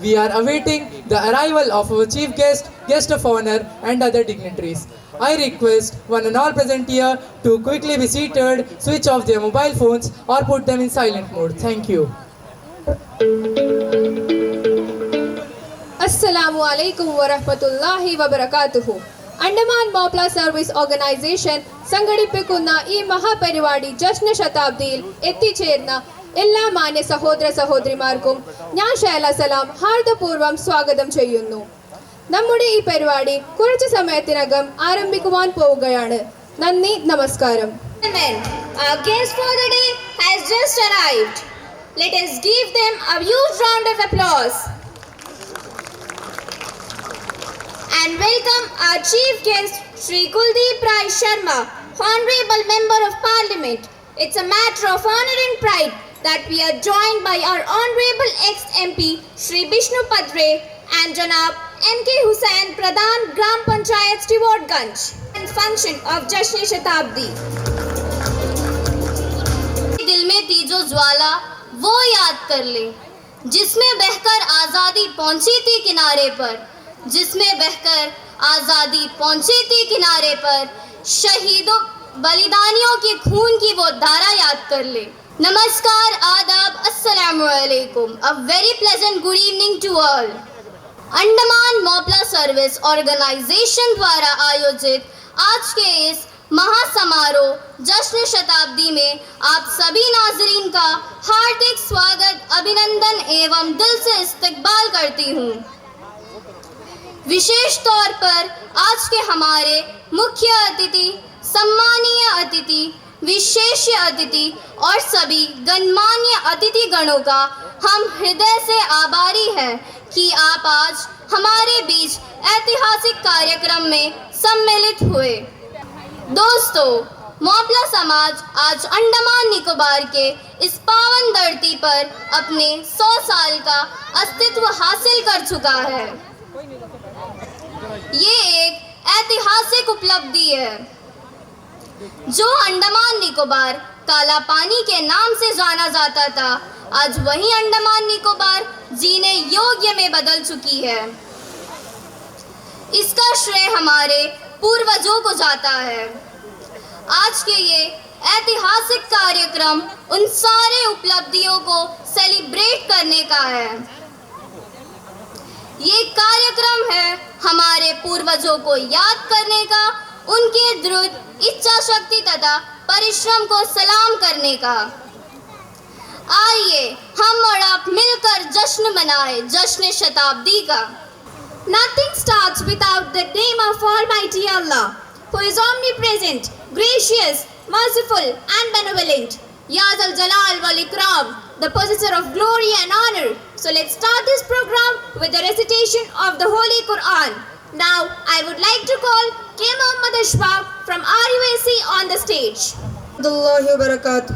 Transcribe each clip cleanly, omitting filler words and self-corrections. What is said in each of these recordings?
We are awaiting the arrival of our chief guest, guest of honor, and other dignitaries. I request one and all present here to quickly be seated, switch off their mobile phones, or put them in silent mode. Thank you. Assalamu alaikum wa rahmatullahi wa barakatuhu. Andaman Mopla service organisation സംഘടിപ്പിക്കുന്ന ഈ മഹാപരിപാടി ജശ്ന ശതാബ്ദിയിൽ എത്തിച്ചേർന്ന എല്ലാ മാന്യ സഹോദര സഹോദരിമാർക്കും ഞാൻ ഷൈല സലാം ഹാർദപൂർവ്വം സ്വാഗതം ചെയ്യുന്നു. നമ്മുടെ ഈ പരിപാടി കുറച്ച് സമയത്തിനകം ആരംഭിക്കുവാൻ പോവുകയാണ്. നന്ദി, നമസ്കാരം. Our guest for the day has just arrived. Let us give them a huge round of applause. And welcome our chief guest, Shri Kuldeep Rai Sharma, Honorable Member of Parliament. It's a matter of honor and pride that we are joined by our Honorable ex-MP, Shri Bishnu Padre, and Janab M.K. Hussain, Pradhan Gram Panchayat Stewardganj, and function of Jashn Shatabdi. दिल में थी जो ज्वाला वो याद कर ले, जिसमें बहकर आज़ादी पहुंची थी किनारे पर, जिसमें बहकर आज़ादी पहुंची थी किनारे पर, शहीदों बलिदानियों के खून की वो धारा याद कर ले. नमस्कार, आदाब, अस्सलामु अलैकुम. A very pleasant good evening to all. Andaman Mopla service organisation द्वारा आयोजित आज के इस महासमारोह जश्न शताब्दी में आप सभी नाजरीन का हार्दिक स्वागत, अभिनंदन एवं दिल से इस्तकबाल करती हूँ. विशेष तौर पर आज के हमारे मुख्य अतिथि, सम्मानीय अतिथि, विशेष अतिथि और सभी गणमान्य अतिथि गणों का हम हृदय से आभारी हैं कि आप आज हमारे बीच ऐतिहासिक कार्यक्रम में सम्मिलित हुए. दोस्तों, मोपला समाज आज अंडमान निकोबार के इस पावन धरती पर अपने 100 साल का अस्तित्व हासिल कर चुका है. ये एक ऐतिहासिक उपलब्धि है. जो अंडमान निकोबार काला पानी के नाम से जाना जाता था, आज वही अंडमान निकोबार जीने योग्य में बदल चुकी है. इसका श्रेय हमारे पूर्वजों को जाता है. आज के ये ऐतिहासिक कार्यक्रम उन सारे उपलब्धियों को सेलिब्रेट करने का है. ये कार्यक्रम है हमारे पूर्वजों को याद करने का, उनके दृढ़ इच्छा शक्ति तथा परिश्रम को सलाम करने का. आइए हम और आप मिलकर जश्न मनाएं, जश्न शताब्दी का. Nothing starts without the name of Almighty Allah, who is omnipresent, gracious, merciful and benevolent. Ya Zal Jalal wal Ikram, the possessor of glory and honor. So let's start this program with the recitation of the Holy Quran. Now I would like to call K. Muhammad Ashfaq from RUAC on the stage. Allahu barakatuh.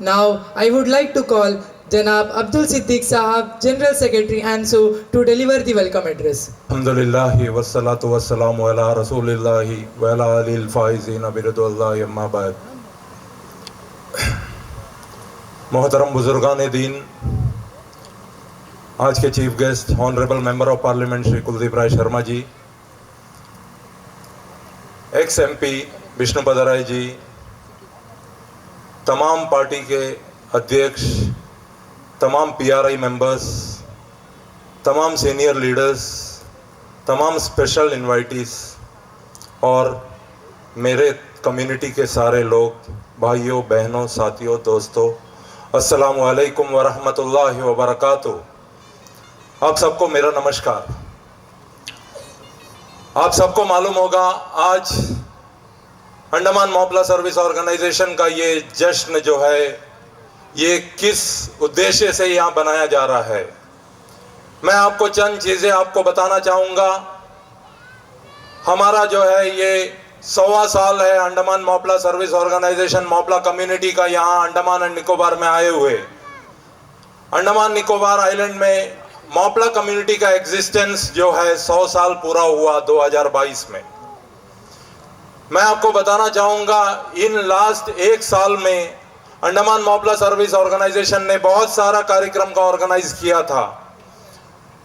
Now, I would like to call Janab Abdul Siddiq Sahab, General Secretary ANSU, to deliver the welcome address. अल्हम्दुलिल्लाहि वस्सलातु वस्सलामु अला रसूलिल्लाहि व अला आलिल फाइज़ीन बिरिदुल्लाहि अम्मा बाद. मोहतरम बुजुर्गान दीन, आज के chief guest honourable member of parliament Shri Kuldeep Rai Sharma ji, ex MP Vishnupad Rai ji, तमाम पार्टी के अध्यक्ष, तमाम PRI मेंबर्स, तमाम सीनियर लीडर्स, तमाम स्पेशल इनवाइटीज और मेरे कम्युनिटी के सारे लोग, भाइयों बहनों साथियों दोस्तों, अस्सलामु अलैकुम व रहमतुल्लाहि व बरकातुहू. आप सबको मेरा नमस्कार. आप सबको मालूम होगा आज अंडमान मॉपला सर्विस ऑर्गेनाइजेशन का ये जश्न जो है ये किस उद्देश्य से यहाँ बनाया जा रहा है. मैं आपको चंद चीज़ें आपको बताना चाहूँगा. हमारा जो है ये 1.25 साल है अंडमान मॉपला सर्विस ऑर्गेनाइजेशन मॉपला कम्युनिटी का यहाँ अंडमान एंड निकोबार में आए हुए. अंडमान निकोबार आइलैंड में मॉपला कम्युनिटी का एग्जिस्टेंस जो है 100 साल पूरा हुआ 2022 में. मैं आपको बताना चाहूँगा इन लास्ट 1 साल में अंडमान मॉपला सर्विस ऑर्गेनाइजेशन ने बहुत सारा कार्यक्रम का ऑर्गेनाइज किया था.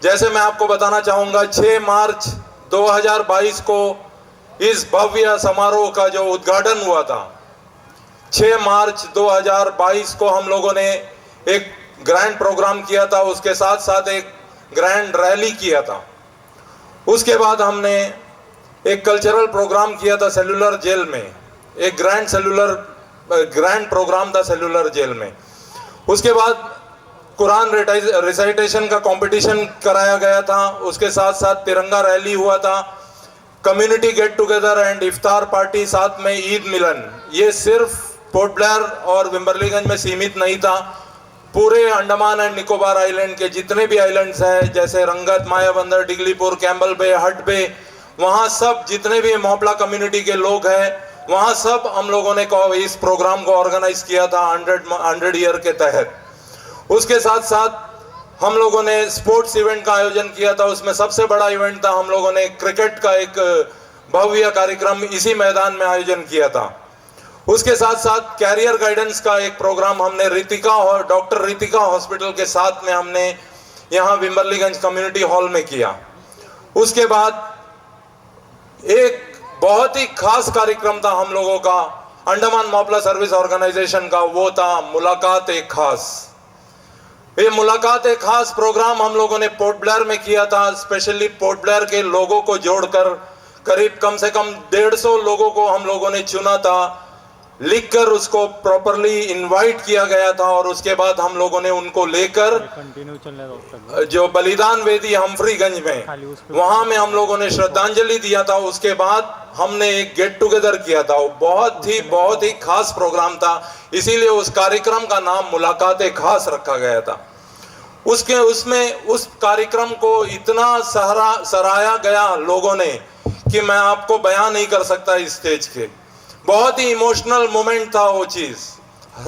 जैसे मैं आपको बताना चाहूँगा 6 मार्च 2022 को इस भव्य समारोह का जो उद्घाटन हुआ था, 6 मार्च 2022 को हम लोगों ने एक ग्रैंड प्रोग्राम किया था, उसके साथ साथ एक ग्रैंड रैली किया था. उसके बाद हमने एक कल्चरल प्रोग्राम किया था सेलुलर जेल में, एक ग्रैंड प्रोग्राम था सेलुलर जेल में. उसके बाद कुरान रिसाइटेशन का कंपटीशन कराया गया था. उसके साथ साथ तिरंगा रैली हुआ था, कम्युनिटी गेट टुगेदर एंड इफ्तार पार्टी, साथ में ईद मिलन. ये सिर्फ पोर्ट ब्लेयर और विम्बरलीगंज में सीमित नहीं था, पूरे अंडमान एंड निकोबार आइलैंड के जितने भी आइलैंड्स हैं जैसे रंगत, मायाबंदर, डिगलीपुर, कैम्बल बे, हट बे, वहाँ सब जितने भी मॉपला कम्युनिटी के लोग हैं वहाँ सब हम लोगों ने इस प्रोग्राम को ऑर्गेनाइज किया था 100 ईयर के तहत. उसके साथ साथ हम लोगों ने स्पोर्ट्स इवेंट का आयोजन किया था. उसमें सबसे बड़ा इवेंट था, हम लोगों ने क्रिकेट का एक भव्य कार्यक्रम इसी मैदान में आयोजन किया था. उसके साथ साथ कैरियर गाइडेंस का एक प्रोग्राम हमने डॉक्टर रितिका हॉस्पिटल के साथ में हमने यहाँ विम्बरलीगंज कम्युनिटी हॉल में किया. उसके बाद एक बहुत ही खास कार्यक्रम था हम लोगों का अंडमान मॉपला सर्विस ऑर्गेनाइजेशन का, वो था मुलाकात एक खास. ये मुलाकात एक खास प्रोग्राम हम लोगों ने पोर्ट ब्लेयर में किया था. स्पेशली पोर्ट ब्लेयर के लोगों को जोड़कर करीब कम से कम 150 लोगों को हम लोगों ने चुना था, लिखकर उसको प्रॉपरली इनवाइट किया गया था. और उसके बाद हम लोगों ने उनको लेकर जो बलिदान वेदी हम्फ्रीगंज में, वहां में हम लोगों ने श्रद्धांजलि दिया था. उसके बाद हमने एक गेट टुगेदर किया था. वो बहुत ही खास प्रोग्राम था, इसीलिए उस कार्यक्रम का नाम मुलाकात खास रखा गया था. उसमें उस कार्यक्रम को इतना सराहा गया लोगों ने कि मैं आपको बयां नहीं कर सकता इस स्टेज के। बहुत ही इमोशनल मोमेंट था वो चीज़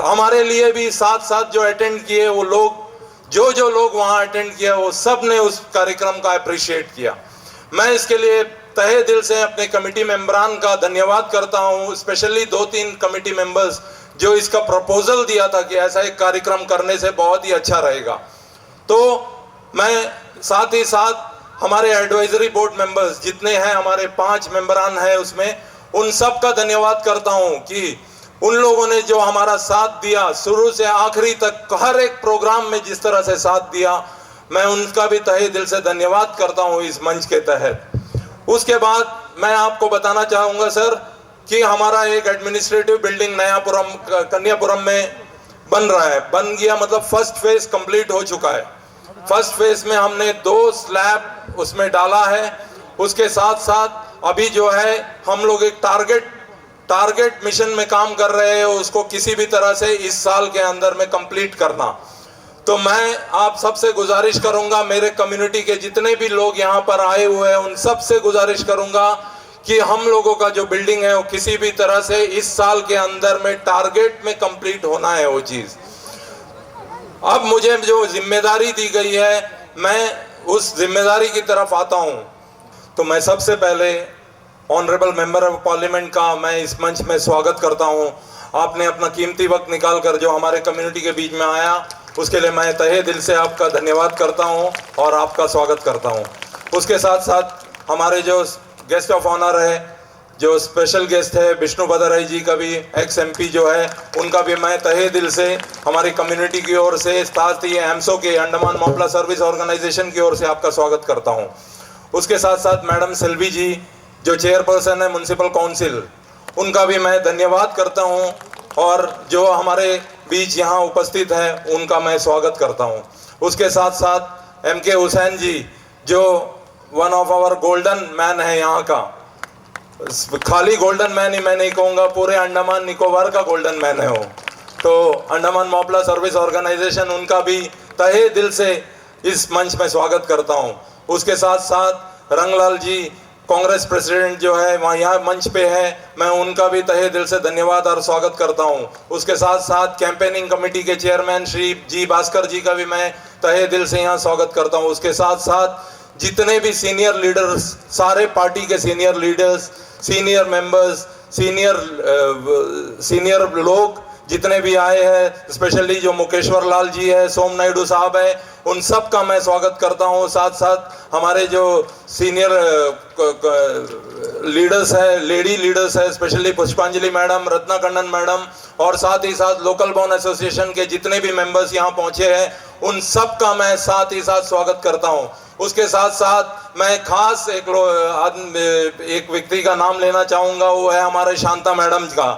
हमारे लिए भी। साथ साथ जो अटेंड किए वो लोग, जो लोग वहाँ अटेंड किया, वो सब ने उस कार्यक्रम का अप्रिशिएट किया। मैं इसके लिए तहे दिल से अपने कमेटी मेंबरान का धन्यवाद करता हूँ, स्पेशली 2-3 कमेटी मेंबर्स जो इसका प्रपोजल दिया था कि ऐसा एक कार्यक्रम करने से बहुत ही अच्छा रहेगा। तो मैं साथ ही साथ हमारे एडवाइजरी बोर्ड मेंबर्स जितने हैं, हमारे 5 मेंबरान हैं उसमें, उन सब का धन्यवाद करता हूँ कि उन लोगों ने जो हमारा साथ दिया शुरू से आखिरी तक, हर एक प्रोग्राम में जिस तरह से साथ दिया, मैं उनका भी तहे दिल से धन्यवाद करता हूँ इस मंच के तहत। उसके बाद मैं आपको बताना चाहूँगा सर कि हमारा एक एडमिनिस्ट्रेटिव बिल्डिंग नयापुरम कन्यापुरम में बन रहा है। बन गया मतलब फर्स्ट फेज कंप्लीट हो चुका है। फर्स्ट फेज में हमने 2 स्लैब उसमें डाला है। उसके साथ साथ अभी जो है हम लोग एक टारगेट मिशन में काम कर रहे हैं, उसको किसी भी तरह से इस साल के अंदर में कंप्लीट करना। तो मैं आप सबसे गुजारिश करूंगा, मेरे कम्युनिटी के जितने भी लोग यहाँ पर आए हुए हैं उन सब से गुजारिश करूंगा कि हम लोगों का जो बिल्डिंग है वो किसी भी तरह से इस साल के अंदर में टारगेट में कंप्लीट होना है वो चीज़। अब मुझे जो जिम्मेदारी दी गई है, मैं उस जिम्मेदारी की तरफ आता हूँ। तो मैं सबसे पहले ऑनरेबल मेंबर ऑफ पार्लियामेंट का मैं इस मंच में स्वागत करता हूँ। आपने अपना कीमती वक्त निकाल कर जो हमारे कम्युनिटी के बीच में आया, उसके लिए मैं तहे दिल से आपका धन्यवाद करता हूँ और आपका स्वागत करता हूँ। उसके साथ साथ हमारे जो गेस्ट ऑफ ऑनर है, जो स्पेशल गेस्ट है विष्णु भद्राई जी का भी एक्स MP जो है, उनका भी मैं तहे दिल से हमारी कम्युनिटी की ओर से, साथ ही एमसो के अंडमान मोपला सर्विस ऑर्गेनाइजेशन की ओर से आपका स्वागत करता हूँ। उसके साथ साथ मैडम सेल्वी जी जो चेयरपर्सन है म्युनिसिपल काउंसिल, उनका भी मैं धन्यवाद करता हूँ और जो हमारे बीच यहाँ उपस्थित है उनका मैं स्वागत करता हूँ। उसके साथ साथ MK हुसैन जी जो one of our golden man है यहाँ का, खाली गोल्डन मैन ही मैं नहीं कहूँगा, पूरे अंडमान निकोबार का गोल्डन मैन है वो। तो अंडमान मोपला सर्विस ऑर्गेनाइजेशन, उनका भी तहे दिल से इस मंच में स्वागत करता हूँ। उसके साथ साथ रंगलाल जी कांग्रेस प्रेसिडेंट जो है वहाँ यहाँ मंच पे है, मैं उनका भी तहे दिल से धन्यवाद और स्वागत करता हूँ। उसके साथ साथ कैंपेनिंग कमेटी के चेयरमैन श्री जी भास्कर जी का भी मैं तहे दिल से यहाँ स्वागत करता हूँ। उसके साथ साथ जितने भी सीनियर लीडर्स, सारे पार्टी के senior leaders, senior members, senior लोग जितने भी आए हैं, स्पेशली जो मुकेश्वर लाल जी है, सोम नायडू साहब है, उन सब का मैं स्वागत करता हूँ। साथ साथ हमारे जो सीनियर लीडर्स है, लेडी लीडर्स है, स्पेशली पुष्पांजलि मैडम, रत्ना कन्नन मैडम, और साथ ही साथ लोकल बॉर्न एसोसिएशन के जितने भी मेंबर्स यहाँ पहुँचे हैं, उन सब का मैं साथ ही साथ स्वागत करता हूँ। उसके साथ साथ मैं खास एक व्यक्ति का नाम लेना चाहूँगा, वो है हमारे शांता मैडम का,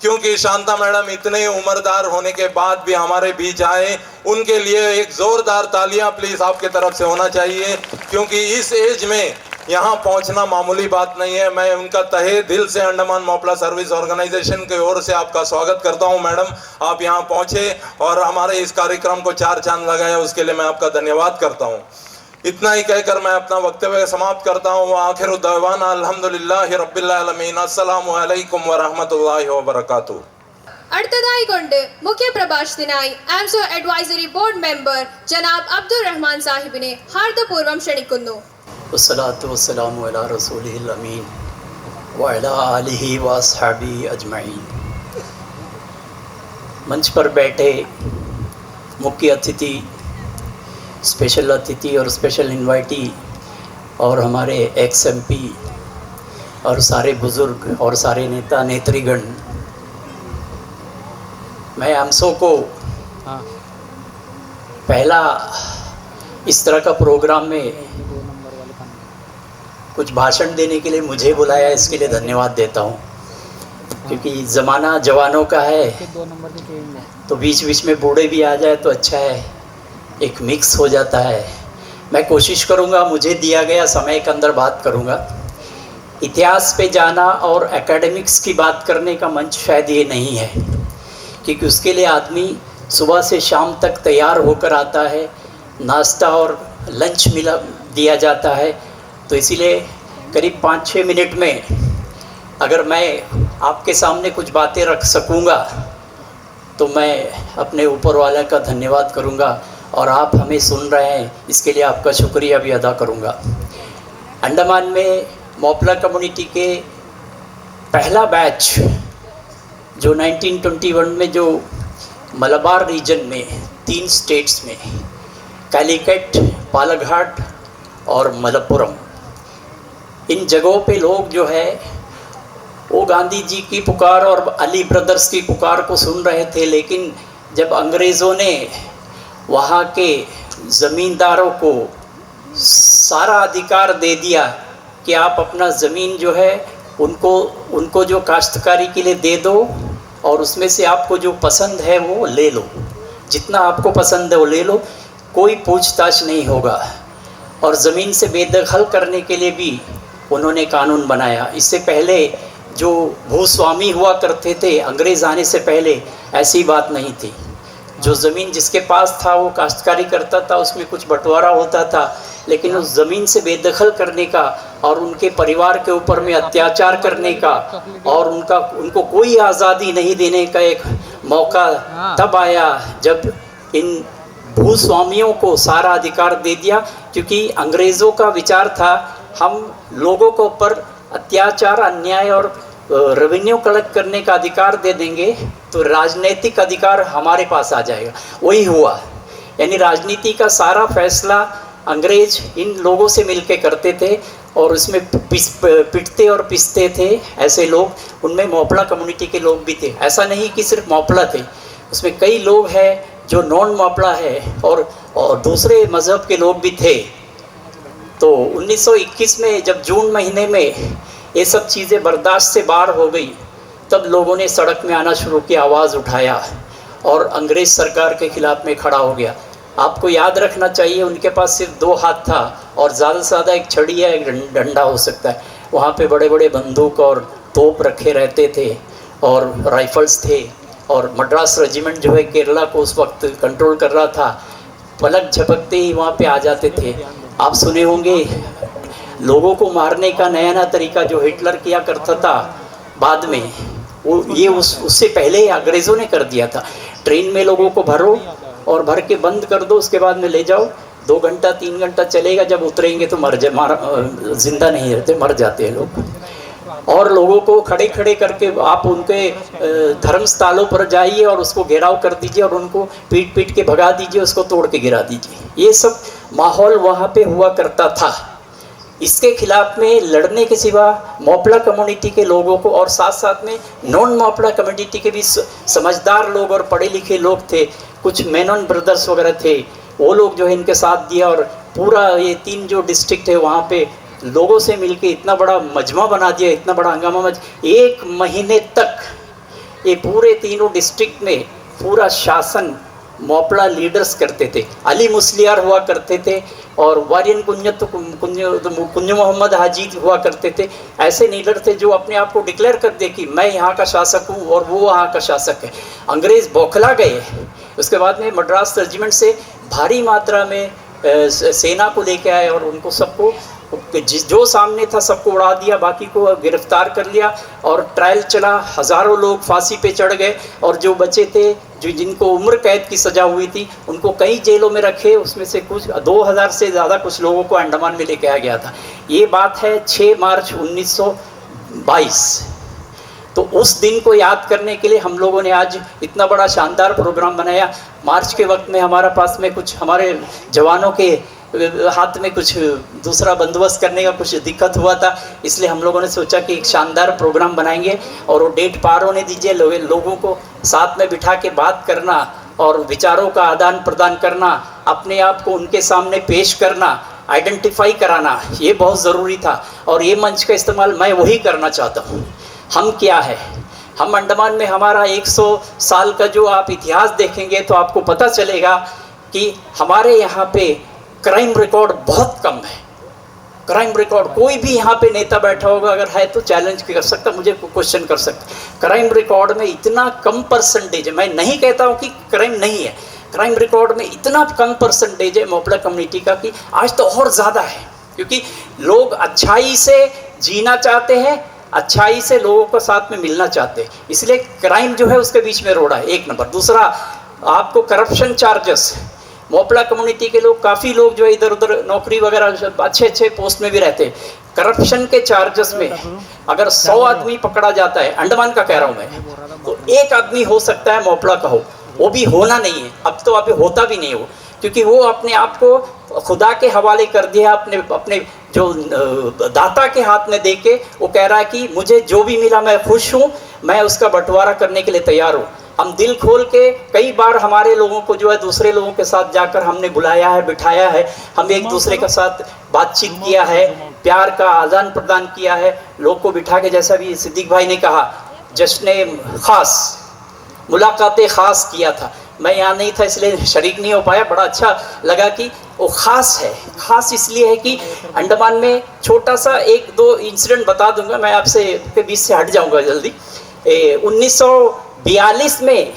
क्योंकि शांता मैडम इतने उम्रदार होने के बाद भी हमारे बीच आए। उनके लिए एक जोरदार तालियां प्लीज आपके तरफ से होना चाहिए, क्योंकि इस एज में यहाँ पहुँचना मामूली बात नहीं है। मैं उनका तहे दिल से अंडमान मोपला सर्विस ऑर्गेनाइजेशन की ओर से आपका स्वागत करता हूँ। मैडम, आप यहाँ पहुँचे और हमारे इस कार्यक्रम को 4 चांद लगाया, उसके लिए मैं आपका धन्यवाद करता हूँ। इतना ही कहकर मैं अपना वक्तव्य समाप्त करता हूँ। आखिर दवाना अल्हम्दुलिल्लाहि रब्बिल आलमीन, अस्सलामु अलैकुम व रहमतुल्लाहि व बरकातुहू। അടുത്തതായിക്കൊണ്ട് മുഖ്യപ്രഭാഷകനായി ആംസോ അഡ്വൈസറി ബോർഡ് മെമ്പർ ജനാബ് അബ്ദുൾ റഹ്മാൻ സാഹിബിനെ ഹാർദപൂർവ്വം ക്ഷണിക്കുന്നു. വസ്സലാത്തു വസ്സലാമു അലാ റസൂലിഹിൽ അമീൻ व अला आलिहि व अस्हाबिहि अजमईन। मंच पर बैठे मुख्य अतिथि, स्पेशल अतिथि और स्पेशल इनवाइटी और हमारे एक्स MP और सारे बुज़ुर्ग और सारे नेता नेत्रीगण, मैं आमसो को पहला इस तरह का प्रोग्राम में कुछ भाषण देने के लिए मुझे बुलाया, इसके लिए धन्यवाद देता हूँ। क्योंकि ज़माना जवानों का है, तो बीच बीच में बूढ़े भी आ जाए तो अच्छा है, एक मिक्स हो जाता है। मैं कोशिश करूँगा, मुझे दिया गया समय के अंदर बात करूँगा। इतिहास पे जाना और एकेडमिक्स की बात करने का मंच शायद ये नहीं है, क्योंकि उसके लिए आदमी सुबह से शाम तक तैयार होकर आता है, नाश्ता और लंच दिया जाता है। तो इसीलिए करीब 5-6 मिनट में अगर मैं आपके सामने कुछ बातें रख सकूँगा तो मैं अपने ऊपर वाले का धन्यवाद करूँगा, और आप हमें सुन रहे हैं इसके लिए आपका शुक्रिया भी अदा करूँगा। अंडमान में मोपला कम्युनिटी के पहला बैच जो 1921 में जो मलबार रीजन में 3 स्टेट्स में कालीकट, पालाघाट और मलप्पुरम, इन जगहों पे लोग जो है वो गांधी जी की पुकार और अली ब्रदर्स की पुकार को सुन रहे थे। लेकिन जब अंग्रेज़ों ने वहाँ के ज़मींदारों को सारा अधिकार दे दिया कि आप अपना ज़मीन जो है उनको जो काश्तकारी के लिए दे दो, और उसमें से आपको जो पसंद है वो ले लो, जितना आपको पसंद है वो ले लो, कोई पूछताछ नहीं होगा। और ज़मीन से बेदखल करने के लिए भी उन्होंने कानून बनाया। इससे पहले जो भूस्वामी हुआ करते थे अंग्रेज़ आने से पहले, ऐसी बात नहीं थी। जो ज़मीन जिसके पास था वो काश्तकारी करता था, उसमें कुछ बंटवारा होता था, लेकिन उस ज़मीन से बेदखल करने का और उनके परिवार के ऊपर में अत्याचार करने का और उनको कोई आज़ादी नहीं देने का एक मौका तब आया जब इन भूस्वामियों को सारा अधिकार दे दिया। क्योंकि अंग्रेज़ों का विचार था हम लोगों को ऊपर अत्याचार, अन्याय और रेवेन्यू कलेक्ट करने का अधिकार दे देंगे तो राजनीतिक अधिकार हमारे पास आ जाएगा। वही हुआ, यानी राजनीति का सारा फैसला अंग्रेज इन लोगों से मिलके करते थे और उसमें पिटते और पिसते थे ऐसे लोग। उनमें मोपला कम्युनिटी के लोग भी थे, ऐसा नहीं कि सिर्फ मोपला थे, उसमें कई लोग हैं जो नॉन मोपला है और दूसरे मज़हब के लोग भी थे। तो 1921 में जब जून महीने में ये सब चीज़ें बर्दाश्त से बाहर हो गई, तब लोगों ने सड़क में आना शुरू किया, आवाज़ उठाया और अंग्रेज़ सरकार के ख़िलाफ़ में खड़ा हो गया। आपको याद रखना चाहिए उनके पास सिर्फ 2 हाथ था और ज़्यादा से ज़्यादा एक छड़ी या एक डंडा हो सकता है। वहाँ पे बड़े बड़े बंदूक और तोप रखे रहते थे और राइफल्स थे, और मद्रास रेजिमेंट जो है केरला को उस वक्त कंट्रोल कर रहा था, पलक झपकते ही वहाँ पे आ जाते थे। आप सुने होंगे लोगों को मारने का नया तरीका जो हिटलर किया करता था बाद में, वो ये उससे पहले अंग्रेज़ों ने कर दिया था। ट्रेन में लोगों को भरो और भर के बंद कर दो, उसके बाद में ले जाओ, 2 घंटा 3 घंटा चलेगा, जब उतरेंगे तो जिंदा नहीं रहते, मर जाते हैं लोग। और लोगों को खड़े खड़े करके आप उनके धर्म स्थलों पर जाइए और उसको घेराव कर दीजिए और उनको पीट पीट के भगा दीजिए, उसको तोड़ के गिरा दीजिए। ये सब माहौल वहाँ पे हुआ करता था। इसके खिलाफ में लड़ने के सिवा मोपला कम्युनिटी के लोगों को और साथ साथ में नॉन मोपला कम्युनिटी के भी समझदार लोग और पढ़े लिखे लोग थे, कुछ मेनन ब्रदर्स वगैरह थे, वो लोग जो है इनके साथ दिया और पूरा ये 3 जो डिस्ट्रिक्ट है वहाँ पे लोगों से मिलके इतना बड़ा मजमा बना दिया, इतना बड़ा हंगामा 1 महीने तक ये पूरे तीनों डिस्ट्रिक्ट में पूरा शासन मोपला लीडर्स करते थे। अली मुस्लियार हुआ करते थे और वारियन कुंज मोहम्मद हाजी हुआ करते थे। ऐसे लीडर थे जो अपने आप को डिक्लेयर कर दे कि मैं यहाँ का शासक हूँ और वो वहाँ का शासक है। अंग्रेज़ बौखला गए। उसके बाद में मद्रास रेजिमेंट से भारी मात्रा में सेना को लेके आए और उनको सबको जो सामने था सबको उड़ा दिया, बाकी को गिरफ्तार कर लिया और ट्रायल चला। हज़ारों लोग फांसी पे चढ़ गए और जो बचे थे, जो जिनको उम्र कैद की सज़ा हुई थी, उनको कई जेलों में रखे। उसमें से कुछ 2000 से ज़्यादा कुछ लोगों को अंडमान में लेके आया गया था। ये बात है 6 मार्च 1922। तो उस दिन को याद करने के लिए हम लोगों ने आज इतना बड़ा शानदार प्रोग्राम बनाया। मार्च के वक्त में हमारे पास में कुछ हमारे जवानों के हाथ में कुछ दूसरा बंदोबस्त करने का कुछ दिक्कत हुआ था, इसलिए हम लोगों ने सोचा कि एक शानदार प्रोग्राम बनाएंगे और वो डेट पार होने दीजिए। लोगों को साथ में बिठा के बात करना और विचारों का आदान प्रदान करना, अपने आप को उनके सामने पेश करना, आइडेंटिफाई कराना, ये बहुत ज़रूरी था। और ये मंच का इस्तेमाल मैं वही करना चाहता हूँ। हम क्या है, हम अंडमान में हमारा 100 साल का जो आप इतिहास देखेंगे तो आपको पता चलेगा कि हमारे यहाँ पे क्राइम रिकॉर्ड बहुत कम है। क्राइम रिकॉर्ड कोई भी यहाँ पे नेता बैठा होगा अगर है तो चैलेंज कर सकता, मुझे क्वेश्चन कर सकता। क्राइम रिकॉर्ड में इतना कम परसेंटेज है। मैं नहीं कहता हूँ कि क्राइम नहीं है, क्राइम रिकॉर्ड में इतना कम परसेंटेज है मोपला कम्युनिटी का कि आज तो और ज़्यादा है, क्योंकि लोग अच्छाई से जीना चाहते हैं, अच्छाई से लोगों को साथ में मिलना चाहते हैं, इसलिए क्राइम जो है उसके बीच में रोड़ा है, एक नंबर। दूसरा, आपको करप्शन चार्जेस, मोपला कम्युनिटी के लोग, काफ़ी लोग जो है इधर उधर नौकरी वगैरह अच्छे पोस्ट में भी रहते हैं, करप्शन के चार्जेस में अगर 100 आदमी पकड़ा जाता है, अंडमान का कह रहा हूँ मैं, तो एक आदमी हो सकता है मोपला का हो, वो भी होना नहीं है, अब तो अभी होता भी नहीं हो, क्योंकि वो अपने आप को खुदा के हवाले कर दिया, अपने जो दाता के हाथ में दे के वो कह रहा है कि मुझे जो भी मिला मैं खुश हूँ, मैं उसका बंटवारा करने के लिए तैयार हूँ। हम दिल खोल के, कई बार हमारे लोगों को जो है दूसरे लोगों के साथ जाकर हमने बुलाया है, बिठाया है, हम एक दूसरे के साथ बातचीत किया है, प्यार का आदान प्रदान किया है, लोग को बिठा के, जैसा भी सिद्दीक भाई ने कहा, जश्न ख़ास, मुलाकात ख़ास किया था। मैं यहाँ नहीं था इसलिए शरीक नहीं हो पाया, बड़ा अच्छा लगा कि वो ख़ास है। ख़ास इसलिए है कि अंडमान में छोटा सा 1-2 इंसिडेंट बता दूंगा, मैं आपसे के बीच से हट जाऊंगा जल्दी। 1942 में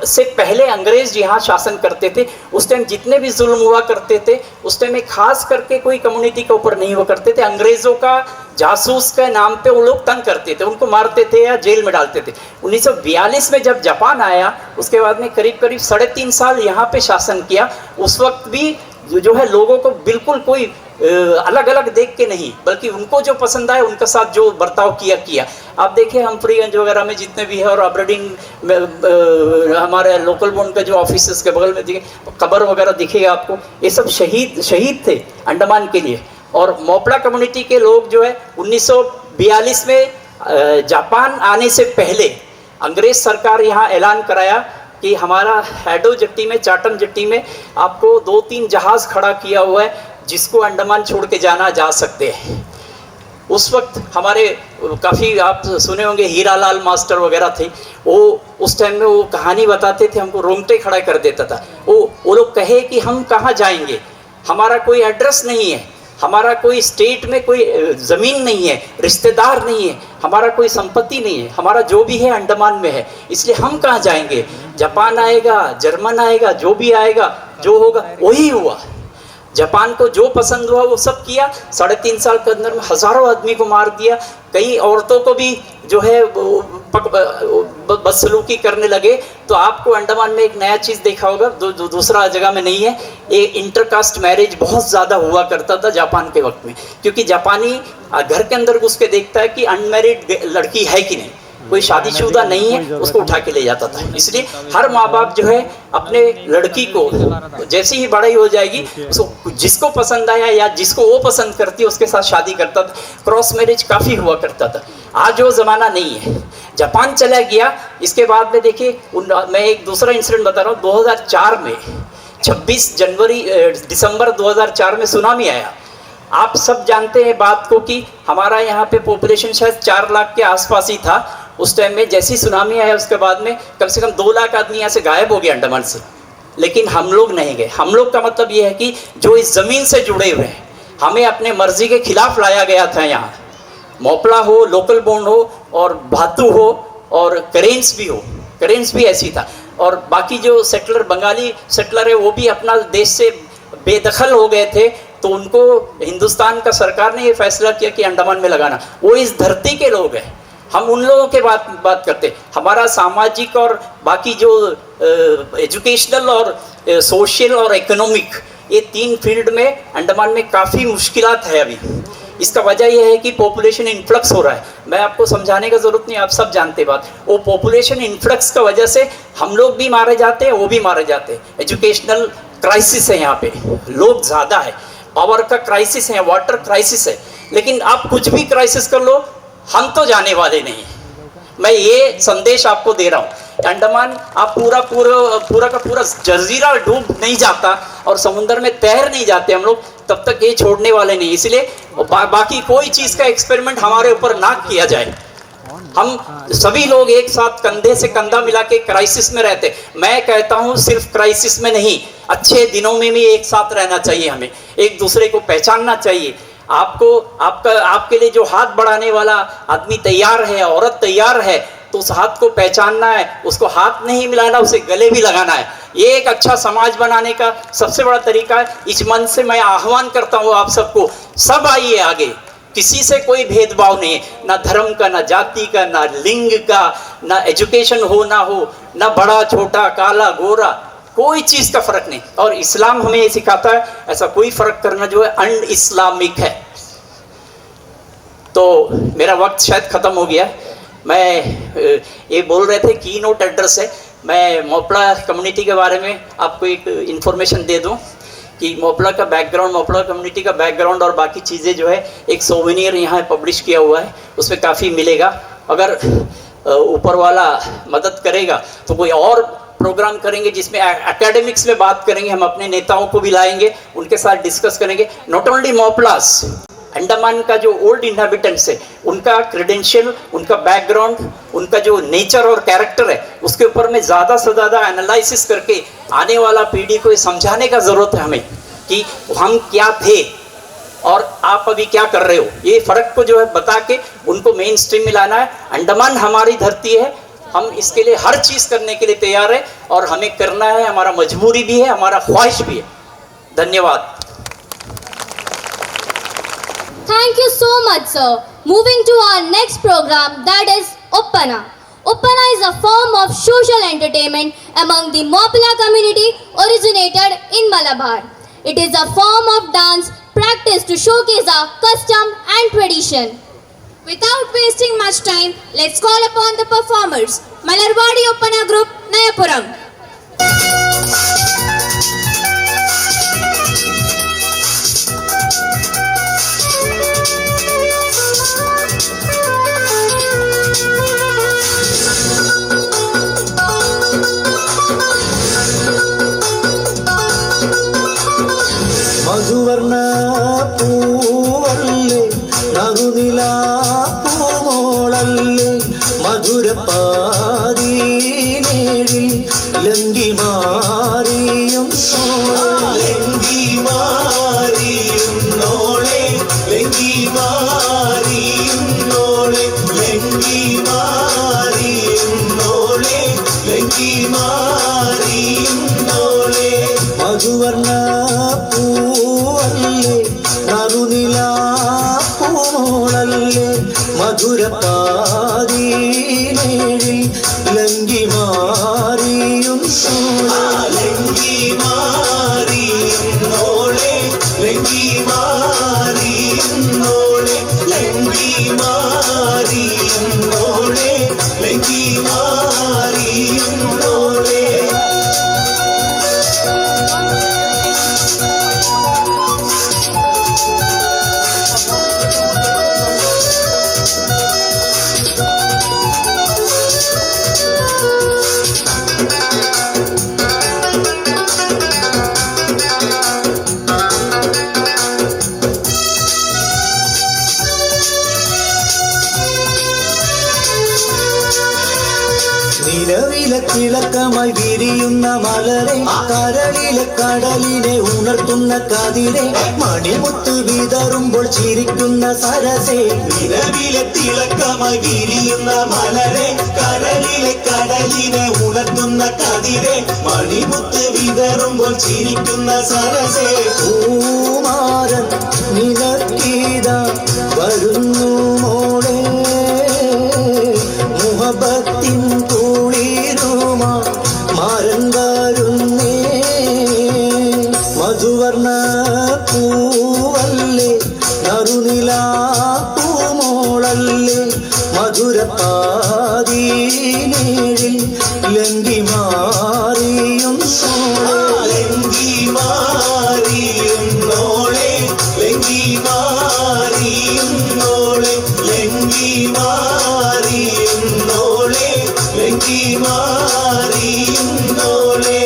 से पहले अंग्रेज़ यहाँ शासन करते थे, उस टाइम जितने भी जुल्म हुआ करते थे, उस टाइम में खास करके कोई कम्युनिटी के ऊपर नहीं हुआ करते थे। अंग्रेज़ों का जासूस के नाम पे वो लोग तंग करते थे, उनको मारते थे या जेल में डालते थे। 1942 में जब जापान आया, उसके बाद में करीब 3.5 साल यहाँ पे शासन किया। उस वक्त भी जो है लोगों को बिल्कुल कोई अलग अलग देख के नहीं, बल्कि उनको जो पसंद आए उनके साथ जो बर्ताव किया। आप देखिए हम्फ्रीगंज वगैरह में जितने भी है, और अब्रडीन में हमारे लोकल बोर्ड के जो ऑफिस के बगल में दिखे कब्र वगैरह दिखेगा आपको, ये सब शहीद थे अंडमान के लिए। और मोपला कम्युनिटी के लोग जो है 1942 में जापान आने से पहले अंग्रेज़ सरकार यहाँ ऐलान कराया कि हमारा हैडो जट्टी में, चाटम जट्टी में आपको 2-3 जहाज़ खड़ा किया हुआ है, जिसको अंडमान छोड़ के जा सकते हैं। उस वक्त हमारे काफ़ी आप सुने होंगे हीरालाल मास्टर वगैरह थे, वो उस टाइम में वो कहानी बताते थे, हमको रोंगटे खड़ा कर देता था। वो लोग कहे कि हम कहाँ जाएंगे, हमारा कोई एड्रेस नहीं है, हमारा कोई स्टेट में कोई ज़मीन नहीं है, रिश्तेदार नहीं है, हमारा कोई संपत्ति नहीं है, हमारा जो भी है अंडमान में है, इसलिए हम कहाँ जाएंगे। जापान आएगा, जर्मन आएगा, जो भी आएगा, जो होगा वही हुआ। जापान को जो पसंद हुआ वो सब किया। 3.5 साल के अंदर में हज़ारों आदमी को मार दिया, कई औरतों को भी जो है बदसलूकी करने लगे। तो आपको अंडमान में एक नया चीज़ देखा होगा, दूसरा जगह में नहीं है, ये इंटरकास्ट मैरिज बहुत ज़्यादा हुआ करता था जापान के वक्त में, क्योंकि जापानी घर के अंदर घुस के देखता है कि अनमैरिड लड़की है कि नहीं, कोई शादीशुदा नहीं है, उसको उठा के ले जाता था। इसलिए हर माँ बाप जो है अपने लड़की को जैसे ही बड़ी हो जाएगी, उसको जिसको पसंद आया या जिसको वो पसंद करती है उसके साथ शादी करता था। क्रॉस मैरिज काफ़ी हुआ करता था। आज वो ज़माना नहीं है। जापान चला गया, इसके बाद में देखिए मैं एक दूसरा इंसिडेंट बता रहा हूँ। 2004 में 26 दिसंबर 2004 में सुनामी आया। आप सब जानते हैं बात को कि हमारा यहाँ पे पॉपुलेशन शायद 4 लाख के आसपास ही था उस टाइम में। जैसी सुनामी आया उसके बाद में कम से कम 2 लाख आदमी यहाँ से गायब हो गए अंडमान से, लेकिन हम लोग नहीं गए। हम लोग का मतलब ये है कि जो इस ज़मीन से जुड़े हुए हैं, हमें अपने मर्जी के खिलाफ लाया गया था यहाँ। मोपला हो, लोकल बोंड हो, और भातू हो, और करेंस भी हो, करेंस भी ऐसी था। और बाकी जो सेटलर, बंगाली सेटलर है, वो भी अपना देश से बेदखल हो गए थे, तो उनको हिंदुस्तान का सरकार ने ये फैसला किया कि अंडमान में लगाना। वो इस धरती के लोग हैं, हम उन लोगों के बात करते। हमारा सामाजिक और बाकी जो एजुकेशनल और सोशल और इकोनॉमिक, ये 3 फील्ड में अंडमान में काफ़ी मुश्किलात है अभी। इसका वजह यह है कि पॉपुलेशन इन्फ्लक्स हो रहा है। मैं आपको समझाने का ज़रूरत नहीं, आप सब जानते बात। वो पॉपुलेशन इन्फ्लक्स का वजह से हम लोग भी मारे जाते हैं, वो भी मारे जाते हैं। एजुकेशनल क्राइसिस है यहाँ पे, लोग ज़्यादा है, पावर का क्राइसिस है, वाटर क्राइसिस है। लेकिन आप कुछ भी क्राइसिस कर लो, हम तो जाने वाले नहीं। मैं ये संदेश आपको दे रहा हूँ। अंडमान आप पूरा का पूरा जजीरा डूब नहीं जाता और समुंदर में तैर नहीं जाते हम लोग, तब तक ये छोड़ने वाले नहीं। इसलिए बाकी कोई चीज़ का एक्सपेरिमेंट हमारे ऊपर ना किया जाए। हम सभी लोग एक साथ कंधे से कंधा मिला के क्राइसिस में रहते। मैं कहता हूँ सिर्फ क्राइसिस में नहीं, अच्छे दिनों में भी एक साथ रहना चाहिए। हमें एक दूसरे को पहचानना चाहिए। आपके लिए जो हाथ बढ़ाने वाला आदमी तैयार है, औरत तैयार है, तो उस हाथ को पहचानना है, उसको हाथ नहीं मिलाना, उसे गले भी लगाना है। ये एक अच्छा समाज बनाने का सबसे बड़ा तरीका है। इस मंच से मैं आह्वान करता हूँ आप सबको, सब आइए आगे, किसी से कोई भेदभाव नहीं है, ना धर्म का, ना जाति का, ना लिंग का, ना एजुकेशन हो ना हो, ना बड़ा छोटा, काला गोरा, कोई चीज़ का फर्क नहीं। और इस्लाम हमें ये सिखाता है ऐसा कोई फर्क करना जो है अन इस्लामिक है। तो मेरा वक्त शायद ख़त्म हो गया। मैं ये बोल रहे थे की नोट एड्रेस है, मैं मोपला कम्युनिटी के बारे में आपको एक इन्फॉर्मेशन दे दूं कि मोपला का बैकग्राउंड, मोपला कम्युनिटी का बैकग्राउंड और बाकी चीज़ें जो है एक सोवेनियर यहाँ पब्लिश किया हुआ है, उसमें काफ़ी मिलेगा। अगर ऊपर वाला मदद करेगा तो कोई और प्रोग्राम करेंगे जिसमें एकेडमिक्स में बात करेंगे, हम अपने नेताओं को भी लाएंगे, उनके साथ डिस्कस करेंगे। नॉट ओनली मोपलास, अंडमान का जो ओल्ड इनहेबिटेंट्स है उनका क्रेडेंशियल, उनका बैकग्राउंड, उनका जो नेचर और कैरेक्टर है उसके ऊपर में ज़्यादा से ज़्यादा एनालिसिस करके आने वाला पीढ़ी को ये समझाने का ज़रूरत है हमें कि हम क्या थे और आप अभी क्या कर रहे हो। ये फ़र्क को जो है बता के उनको मेन स्ट्रीम में लाना है। अंडमान हमारी धरती है, हम इसके लिए हर चीज़ करने के लिए तैयार है और हमें करना है, हमारा मजबूरी भी है, हमारा ख्वाहिश भी है। धन्यवाद। Thank you so much, sir. Moving to our next program, that is Uppana. Uppana is a form of social entertainment among the Mopla community originated in Malabar. It is a form of dance practiced to showcase our custom and tradition. Without wasting much time, let's call upon the performers. Malarwadi Uppana Group, Nayapuram. മധുവർണ്ണ പൂവല്ലേ നറുനിലാ പൂമോളല്ലേ മധുരപ്പാതീനേഴിൽ ലങ്കി മാറിയും ലങ്കി മാറിയും നോളെ ലങ്കി മാറിയും നോളെ ലങ്കി മാറിയും നോളെ ലങ്കി മാറിയും നോളെ മധുവർണ്ണ പൂവല്ലേ നറുനിലാ പൂമോളല്ലേ മധുരപ്പാതീനേഴിൽ ലങ്കി മാറിയും ലങ്കി മാറിയും നോളെ ലങ്കി മാറിയും നോളെ ലങ്കി മാറിയും നോളെ ലങ്കി മാറിയും നോളെ നിലവിലെ തിളക്കമായി വിരിയുന്ന മലരെ കരളിലെ കടലിനെ ഉണർത്തുന്ന കതിരെ മണിമുത്ത് വിതറുമ്പോൾ ചിരിക്കുന്ന സരസേ നിലവിലെ തിളക്കമായി വിരിയുന്ന മലരെ കരളിലെ കടലിനെ ഉണർത്തുന്ന കതിരെ മണിമുത്ത് വിതറുമ്പോൾ ചിരിക്കുന്ന സരസേ പൂമാരൻ നിനക്കീത വരുന്നു മോളെ മുഹബത്തിൻ കുളിരുമാ മാരൻ വരുന്നേ മധുവർണ്ണ പൂവല്ലേ നറുനിലാ പൂമോളല്ലേ മധുരപ്പാതീനേഴിൽ ലങ്കി മാറിയും ലങ്കി മാറിയും നോളെ ലങ്കി മാറിയും നോളെ ലങ്കി മാറിയും നോളെ ലങ്കി മാറിയും നോളെ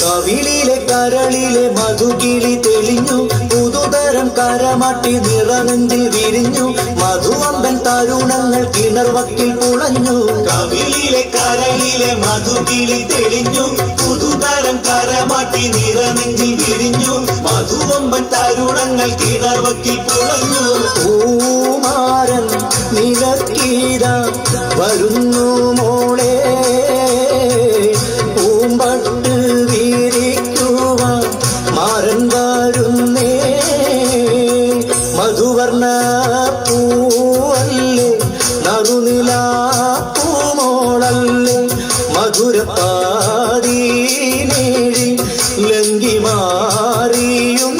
കവിളിലെ കരളിലെ മധുകിളി തെളിഞ്ഞു പുതുതരം കരമാട്ടി നിറനെഞ്ചിൽ വിരിഞ്ഞു മധുവമ്പൻ തരുണങ്ങൾ കിണർവക്കിൽ പുളഞ്ഞു കവിളിലെ കരളിലെ മധുകിളി തെളിഞ്ഞു പുതുതരം കരമാട്ടി നിറനെഞ്ചിൽ വിരിഞ്ഞു മധുവമ്പൻ തരുണങ്ങൾ കിണർവക്കിൽ പുളഞ്ഞു പൂമാരൻ നിലക്കീര വരുന്നു മോളെ പൂമ്പട്ട് വീരിക്കുവാൻ മാരൻ വരുന്നേ മധുവർണ്ണ പൂവല്ലേ നറുനില പൂമോളല്ലേ മധുരപ്പാതീനേഴി ലങ്കി മാറിയും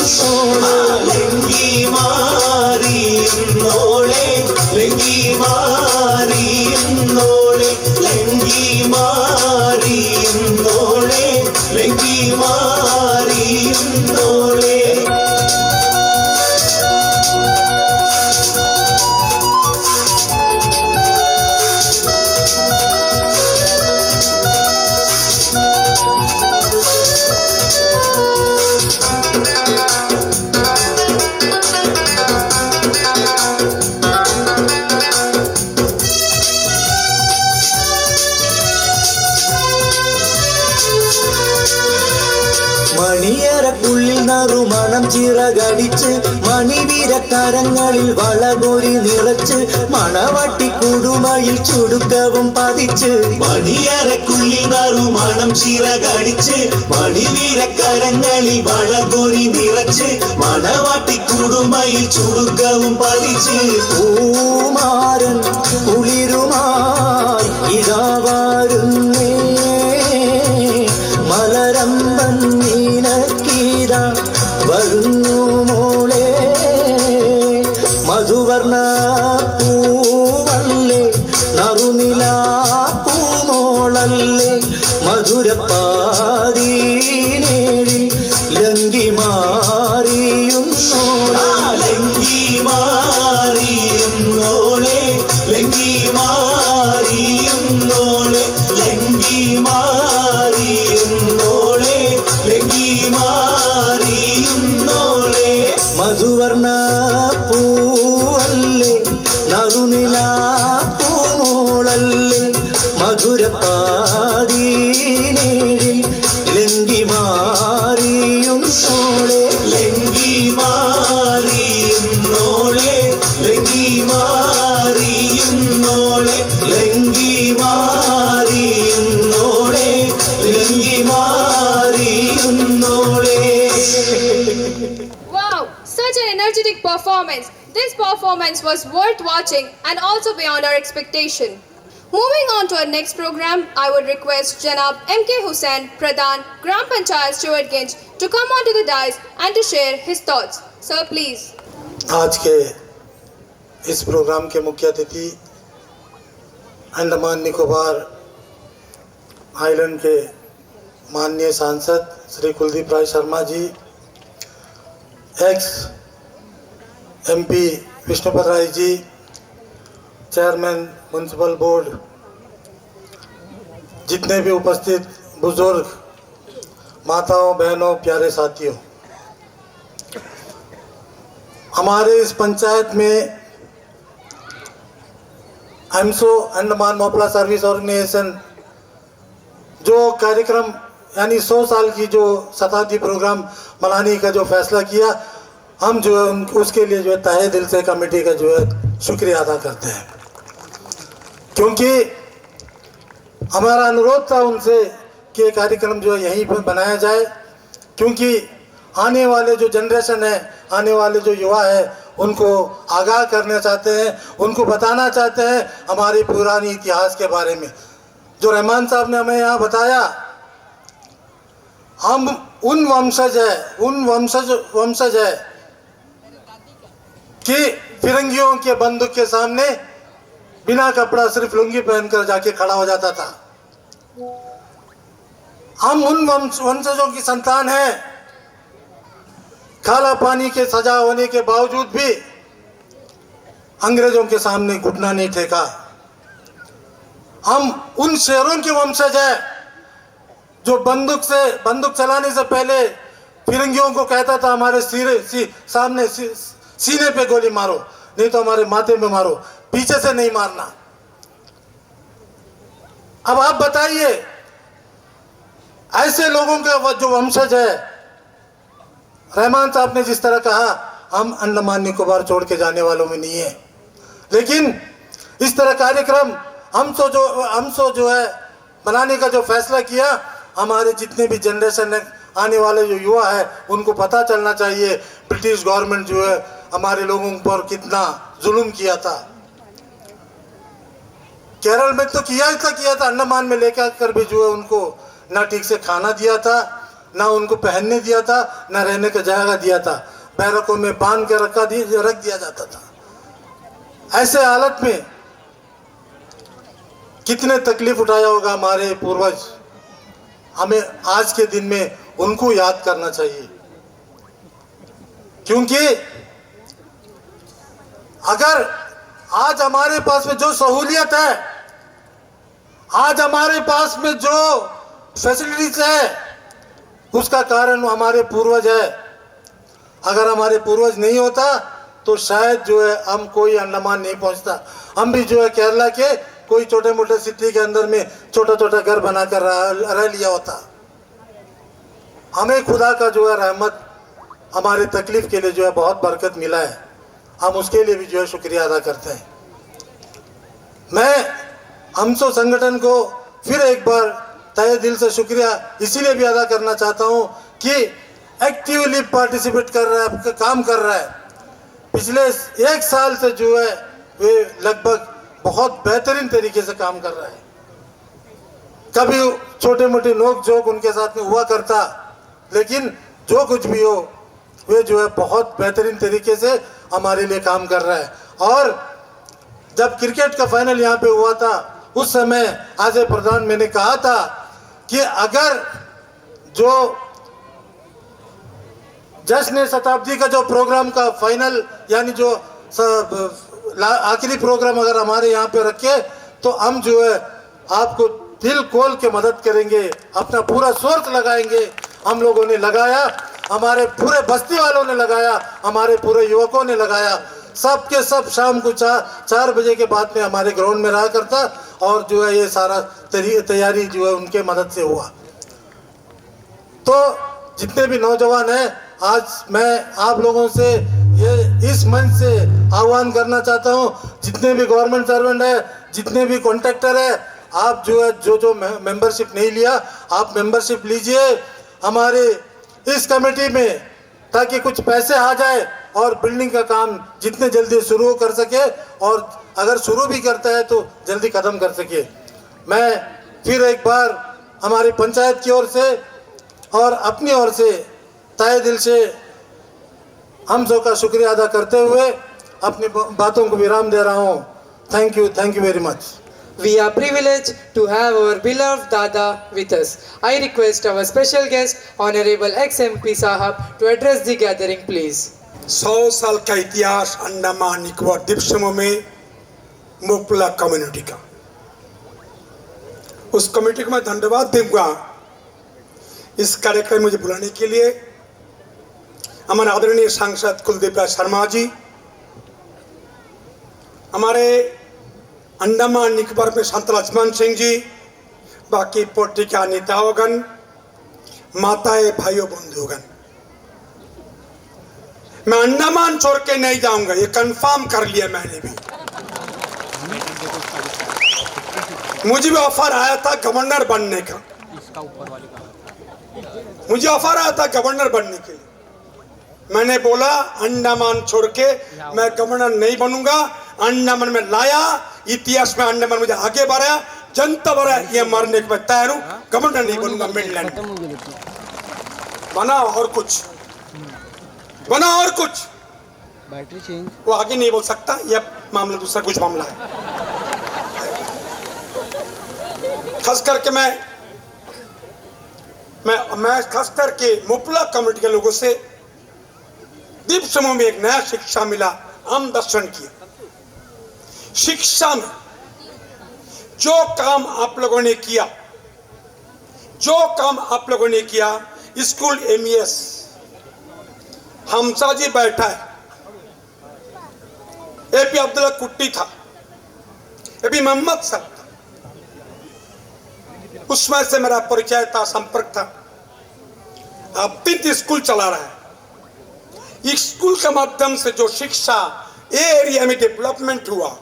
ലങ്കി മാറിയുന്നോളെ ലങ്കി മാറിയുന്നോളെ ലങ്കി മാറിയുന്നോളെ ലങ്കി മാറിയുന്നോളെ മണിയറക്കുള്ളിൽ നറുമണം ചിറകടിച്ച് മണിവീരക്കരങ്ങളിൽ വളകൊരി നിറച്ച് മണവട്ടി കുടുമയിൽ ചുടുക്കവും പതിച്ച് മണിയറക്കുള്ളിൽ നറുമണം ചിറകടിച്ച് മണിവീരക്കരങ്ങളിൽ വളകൊരി നിറച്ച് മണവാട്ടി കുടുമയിൽ ചുടുക്കവും പതിച്ച് പൂമാരൻ കുളിരുമായി ഇതാ വരുന്നേ മലരമ്പൻ നീനക്കീര വരുന്നു മോളെ മധുവർണ്ണ പൂവല്ലേ നറുനില പൂമോളല്ലേ മധുരപ്പാതീനേഴി ലങ്കി മാറിയുന്നോളെ ലങ്കി മാറിയുന്നോളെ ലങ്കി മാറിയുന്നോളെ ലങ്കി മാറിയുന്നോളെ ലങ്കി മാറിയുന്നോളെ മധുവർണ്ണ പൂവല്ലേ നറുനില പൂമോളല്ലേ മധുരപ്പാതീനേഴി ലങ്കി മാറിയുന്നോളെ ലങ്കി മാറിയുന്നോളെ ലങ്കി മാറിയുന്നോളെ ലങ്കി മാറിയുന്നോളെ ലങ്കി മാറിയുന്നോളെ. Wow, such an energetic performance. This performance was worth watching and also beyond our expectation. Moving on to our next program, I would request Janab M.K. Hussain, Pradhan, Gram Panchayat Stewardganj to come onto the dais and to share his thoughts. Sir, please. आज के इस programme के मुख्य अतिथि Andaman Nicobar island के माननीय सांसद Shri Kuldeep Rai Sharma ji, x MP विष्णुपत Rai ji, chairman municipal board, जितने भी उपस्थित बुजुर्ग, माताओं, बहनों, प्यारे साथियों, हमारे इस पंचायत में एमसो अंडमान मोपला सर्विस ऑर्गेनाइजेशन जो कार्यक्रम यानी 100 साल की जो शताब्दी प्रोग्राम मनाने का जो फैसला किया, हम जो है उसके लिए जो है तहे दिल से कमेटी का जो है शुक्रिया अदा करते हैं, क्योंकि हमारा अनुरोध था उनसे कि कार्यक्रम जो है यहीं पर बनाया जाए, क्योंकि आने वाले जो जनरेशन है, आने वाले जो युवा है, उनको आगाह करना चाहते हैं, उनको बताना चाहते हैं हमारे पुरानी इतिहास के बारे में। जो रहमान साहब ने हमें यहाँ बताया, हम उन वंशज है कि फिरंगियों के बंदूक के सामने बिना कपड़ा सिर्फ लुंगी पहनकर जाके खड़ा हो जाता था। हम उन वंशजों की संतान हैं, काला पानी के सजा होने के बावजूद भी अंग्रेजों के सामने घुटना नहीं टेका। हम उन शेरों के वंशज हैं जो बंदूक चलाने से पहले फिरंगियों को कहता था हमारे सामने सीने पे गोली मारो, नहीं तो हमारे माथे में मारो, पीछे से नहीं मारना। अब आप बताइए, ऐसे लोगों का जो वंशज है, रहमान साहब ने जिस तरह कहा, हम अंडमान निकोबार छोड़ के जाने वालों में नहीं है, लेकिन इस तरह कार्यक्रम हम जो है बनाने का जो फैसला किया, हमारे जितने भी जनरेशन है, आने वाले जो युवा है, उनको पता चलना चाहिए ब्रिटिश गवर्नमेंट जो है हमारे लोगों पर कितना जुल्म किया था। केरल में तो किया था, अंडमान में लेकर कर भी जो है उनको ना ठीक से खाना दिया था, ना उनको पहनने दिया था, ना रहने का जगह दिया था, बैरकों में बांध के रख दिया जाता था। ऐसे हालत में कितने तकलीफ उठाया होगा हमारे पूर्वज। हमें आज के दिन में उनको याद करना चाहिए, क्योंकि अगर आज हमारे पास में जो सहूलियत है, आज हमारे पास में जो फैसिलिटीज है, उसका कारण हमारे पूर्वज है। अगर हमारे पूर्वज नहीं होता तो शायद जो है हम कोई अंडमान नहीं पहुंचता। हम भी जो है केरला के कोई छोटे मोटे सिटी के अंदर में छोटा छोटा घर बनाकर रह लिया होता। हमें खुदा का जो है रहमत हमारे तकलीफ के लिए जो है बहुत बरकत मिला है, हम उसके लिए भी जो है शुक्रिया अदा करते हैं। मैं हमसो संगठन को फिर एक बार तहे दिल से शुक्रिया इसीलिए भी अदा करना चाहता हूं कि एक्टिवली पार्टिसिपेट कर रहा है, काम कर रहा है। पिछले 1 साल से जो है वे लगभग बहुत बेहतरीन तरीके से काम कर रहा है। कभी छोटे मोटे नोक झोंक उनके साथ में हुआ करता, लेकिन जो कुछ भी हो वे जो है बहुत बेहतरीन तरीके से हमारे लिए काम कर रहा है। और जब क्रिकेट का फाइनल यहाँ पे हुआ था, उस समय आज प्रधान मैंने कहा था कि अगर जो जश्न शताब्दी का जो प्रोग्राम का फाइनल यानी जो आखिरी प्रोग्राम अगर हमारे यहाँ पे रखे तो हम जो है आपको दिल खोल के मदद करेंगे, अपना पूरा सोर्स लगाएंगे। हम लोगों ने लगाया, हमारे पूरे बस्ती वालों ने लगाया, हमारे पूरे युवकों ने लगाया, सब के सब शाम को 4 बजे के बाद में हमारे ग्राउंड में रहा करता और जो है ये सारा तैयारी जो है उनके मदद से हुआ। तो जितने भी नौजवान हैं, आज मैं आप लोगों से ये इस मंच से आह्वान करना चाहता हूँ, जितने भी गवर्नमेंट सर्वेंट है, जितने भी कॉन्ट्रैक्टर है, आप जो है जो मेंबरशिप नहीं लिया, आप मेंबरशिप लीजिए हमारे इस कमेटी में, ताकि कुछ पैसे आ जाए और बिल्डिंग का काम जितने जल्दी शुरू कर सके, और अगर शुरू भी करता है तो जल्दी ख़त्म कर सके। मैं फिर एक बार हमारी पंचायत की ओर से और अपनी ओर से तहे दिल से हम सब का शुक्रिया अदा करते हुए अपनी बातों को विराम दे रहा हूँ। Thank you very much. We are privileged to have our beloved Dada with us. I request our special guest, Honorable ex-MP Sahab, to address the gathering, please. 100 साल का इतिहास अंडमान निकोबार द्वीप समूह में मोपला कम्युनिटी का, उस कमेटी को मैं धन्यवाद दूंगा इस कार्यक्रम में मुझे बुलाने के लिए। हमारे आदरणीय सांसद कुलदीप राज शर्मा जी, हमारे अंडमान निकोबार में संत लक्ष्मण सिंह जी, बाकी पॉलिटिकल नेताओगण, माताएं, भाइयों, बंधुगण, मैं अंडमान छोड़ के नहीं जाऊंगा, ये कंफर्म कर लिया मैंने भी। मुझे भी ऑफर आया था गवर्नर बनने का, मुझे ऑफर आया था गवर्नर बनने के लिए। मैंने बोला अंडमान छोड़ के मैं गवर्नर नहीं बनूंगा। अंडमान में लाया, इतिहास में अंडमान मुझे आगे बढ़ाया, जनता बढ़ाया, ये मरने के बाद तैयार हूं, गवर्नर नहीं बनूंगा। मिडलैंड बना और कुछ बना और कुछ, बैटरी चेंज वो आगे नहीं बोल सकता, यह मामला दूसरा कुछ मामला है। खास करके मैं खास करके मोपला कम्युनिटी के लोगों से द्वीप समूह में एक नया शिक्षा मिला, हम दर्शन किया। शिक्षा में जो काम आप लोगों ने किया, स्कूल MES हमसा जी बैठा है, एपी अब्दुल्ला कुट्टी था, एपी मोहम्मद साहब था, उसमें से मेरा परिचय था, संपर्क था। अब 3 स्कूल चला रहा है। इस स्कूल के माध्यम से जो शिक्षा ये एरिया में डेवलपमेंट हुआ,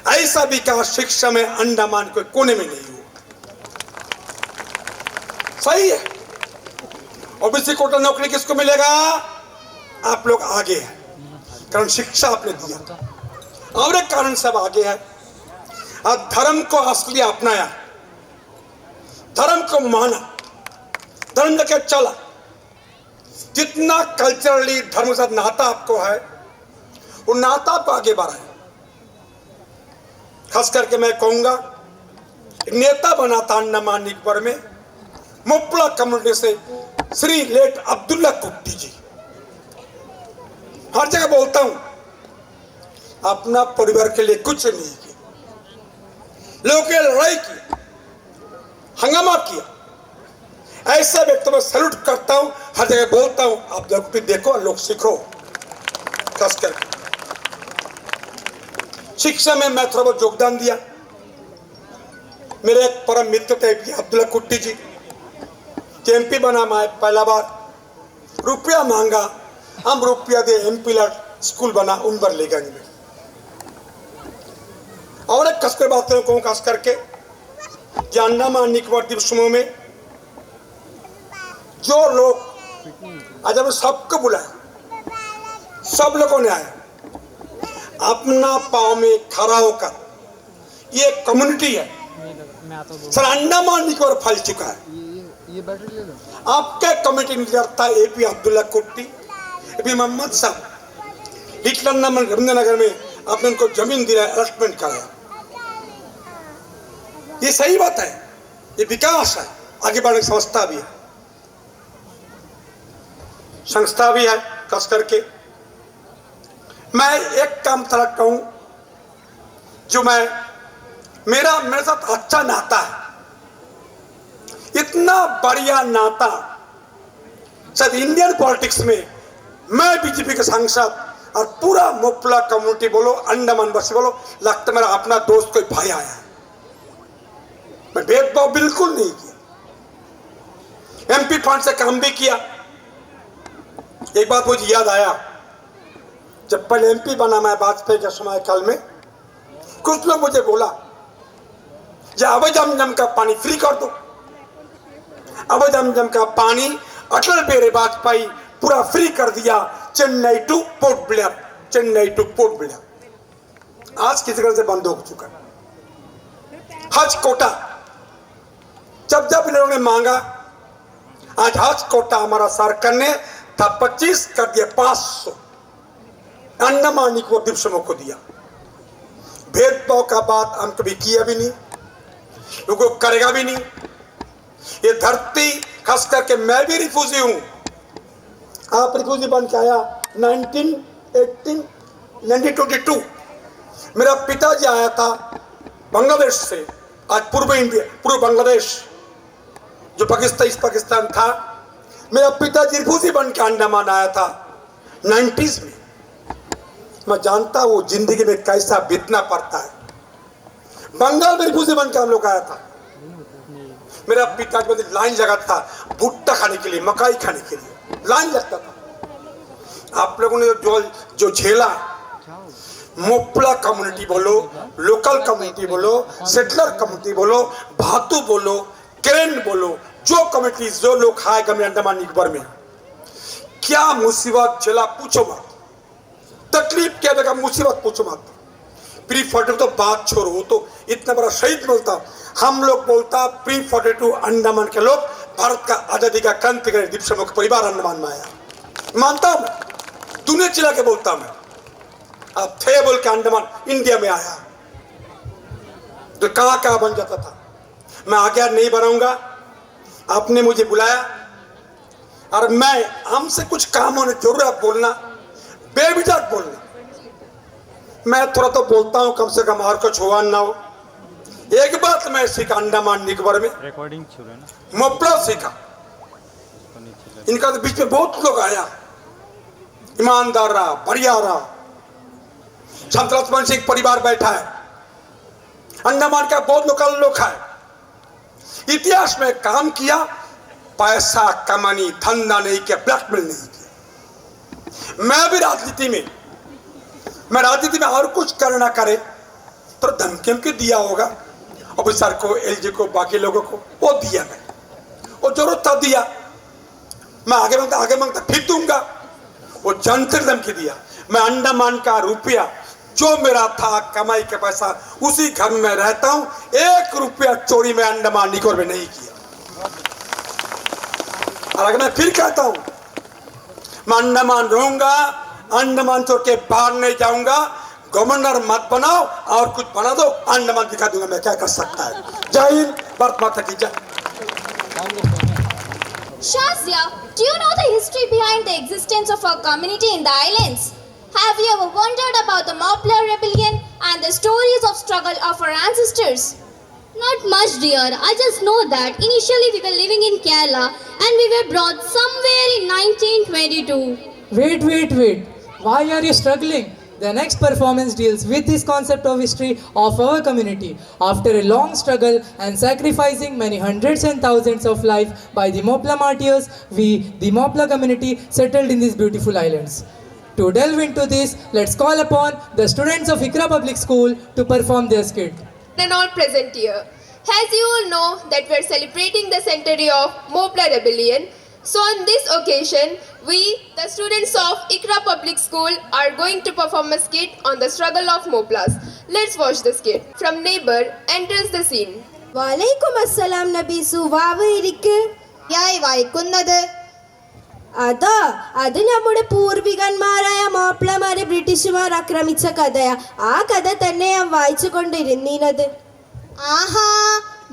ऐसा विकास शिक्षा में अंडमान के कोने में नहीं हुआ। सही है। ओबीसी कोटा नौकरी किसको मिलेगा? आप लोग आगे हैं, कारण शिक्षा आपने दिया था, और एक कारण सब आगे है। अब धर्म को असली अपनाया, धर्म को माना, धर्म के चला। जितना कल्चरली धर्म के साथ नाता आपको है, वो नाता आपको आगे बढ़ाए। खास करके मैं कहूंगा, एक नेता बना था अंडमान निकोबार में, मोपला कम्युनिटी से, श्री लेट अब्दुल्ला कुट्टी जी। हर जगह बोलता हूं, अपना परिवार के लिए कुछ नहीं किया, लोगों के लड़ाई की, हंगामा किया। ऐसा व्यक्ति मैं सैल्यूट करता हूं, हर जगह बोलता हूं, आप लोग भी देखो, लोग सीखो। खास करके शिक्षा में मैं थोड़ा बहुत योगदान दिया। मेरे एक परम मित्र थे अब्दुल्ला कुट्टी जी, एमपी बना, मैं पहला बार रुपया मांगा, हम रुपया दे एमपी लड़ स्कूल बना, उन पर ले गए। और एक कस के बात कहूँ, खास करके अंडमान निकोबार द्वीप समूह में जो लोग आज हमने सबको बुलाया, सब लोगों ने आया, अपना पांव में खड़ा होकर, ये कम्युनिटी है सर, अंडमान निकोबार फैल चुका है। आपके कमेटी लीडर था एपी अब्दुल्ला कुट्टी, एपी मोहम्मद साहब, हिटलर रविंद्रनगर में आपने उनको जमीन दिया, अलॉटमेंट कराया। ये सही बात है, ये विकास है, आगे बढ़ने की संस्था भी है, संस्था भी है। खास करके मैं एक काम तरह कहूं, जो मेरे साथ अच्छा नाता है, इतना बढ़िया नाता शायद इंडियन पॉलिटिक्स में, मैं बीजेपी के सांसद और पूरा मोपला कम्युनिटी बोलो, अंडमान बसी बोलो, लगता मेरा अपना दोस्त कोई भाई आया है। मैं भेदभाव बिल्कुल नहीं किया, एमपी फंड से काम भी किया। एक बात मुझे याद आया, जब पहले एमपी बना मैं वाजपेयी के समय काल में, कुछ लोग मुझे बोला, अब जम का पानी फ्री कर दो, अब जम का पानी अटल बिहारी वाजपेयी पूरा फ्री कर दिया, Chennai two port Blair, Chennai two port Blair. आज किसी तरह से बंद हो चुका। हज कोटा जब जब लोगों ने मांगा, आज हज कोटा हमारा सरकार ने था 25 कर दिया, 500 अंडमान निकोबार द्वीप समूह को दिया। भेदभाव का बात हम कभी किया भी नहीं, लोगों को करेगा भी नहीं। ये धरती, खास करके मैं भी रिफ्यूजी हूं, आप रिफ्यूजी बन के आया 1922। मेरा पिताजी आया था बांग्लादेश से, आज पूर्व बांग्लादेश जो पाकिस्तान था। मेरा पिताजी रिफ्यूजी बन के अंडमान आया था 90s में। मैं जानता हूं जिंदगी में कैसा बीतना पड़ता है। बंगाल में रिफ्यूजी बन के हम लोग आया था। मेरा पिताजी लाइन लगा था भुट्टा खाने के लिए, मकाई खाने के लिए लाइन लगता था। आप लोगों ने जो झेला, मोपला कम्युनिटी बोलो, लोकल कम्युनिटी बोलो, सेटलर कम्युनिटी बोलो, भातू बोलो, केरन बोलो, जो कम्युनिटी, जो लोग खाए गए अंडमान निकोबार में, क्या मुसीबत झेला पूछो मत, तकलीफ क्या जगह मुसीबत पूछो मत। प्री 42 तो बात छोड़ो, वो तो इतना बड़ा शहीद बोलता, हम लोग बोलता प्री 42 अंडमान के लोग भारत का आजादी का क्रांतिकारी द्वीप समूह का परिवार अंडमान में आया, मानता हूं मैं, दुनिया चिल्ला के बोलता मैं। अब थे बोल के अंडमान इंडिया में आया तो कहां बन जाता था। मैं आगे नहीं बनाऊंगा, आपने मुझे बुलाया और मैं हमसे कुछ काम होने जरूर बोलना, बेबिजाक बोलना। मैं थोड़ा तो बोलता हूं, कम से कम और कुछ हुआ ना हो। एक बात मैं सीखा अंडमान निकोबार में, मोपला सीखा। इनका तो बीच में बहुत लोग आया, ईमानदार रहा, बढ़िया रहा। संत लक्ष्मण सिंह परिवार बैठा है, अंडमान का बहुत लोकल लोग है, इतिहास में काम किया, पैसा कमानी धंधा नहीं किया, ब्लैकमेल नहीं किया। मैं भी राजनीति में और कुछ करना करे तो धमकी दिया होगा ऑफिसर को, एलजी को, बाकी लोगों को, वो दिया मैं, वो जरूरत था दिया, मैं आगे मांगता फिर दूंगा, वो जनता ने धमकी दिया। मैं अंडमान का रुपया जो मेरा था कमाई का पैसा उसी घर में रहता हूं, 1 रुपया चोरी में अंडमान निकोबार में नहीं किया। और अगर मैं फिर कहता हूं मैं अंडमान रहूंगा, अंडमान छोड़ के बाहर नहीं जाऊंगा, गवर्नर मत बनाओ और कुछ बना दो, अंडमान दिखा दूंगा मैं क्या कर सकता है। जय हिंद, भारत माता की जय। Shazia, do you know the history behind the existence of our community in the islands? Have you ever wondered about the Mopla rebellion and the stories of struggle of our ancestors? Not much, dear. I just know that initially we were living in Kerala and we were brought somewhere in 1922. Wait. Why are you struggling? The next performance deals with this concept of history of our community. After a long struggle and sacrificing many hundreds and thousands of lives by the Mopla martyrs, we, the Mopla community, settled in these beautiful islands. To delve into this, let's call upon the students of Ikra Public School to perform their skit. And all present here. As you all know that we are celebrating the centenary of Mopla rebellion. So on this occasion, we, the students of Ikra Public School, are going to perform a skit on the struggle of Moplas. Let's watch the skit. From neighbor enters the scene. Walaikum assalam Nabisu, വാവ് ഇരിക്ക്. Yay വായിക്കുന്നത് അത് നമ്മുടെ പൂർവികന്മാരായ മാപ്പിളമാരെ ബ്രിട്ടീഷുകാർ ആക്രമിച്ച കഥയാ. ആ കഥ തന്നെ ഞാൻ വായിച്ചു കൊണ്ടിരുന്നത്. ആഹാ,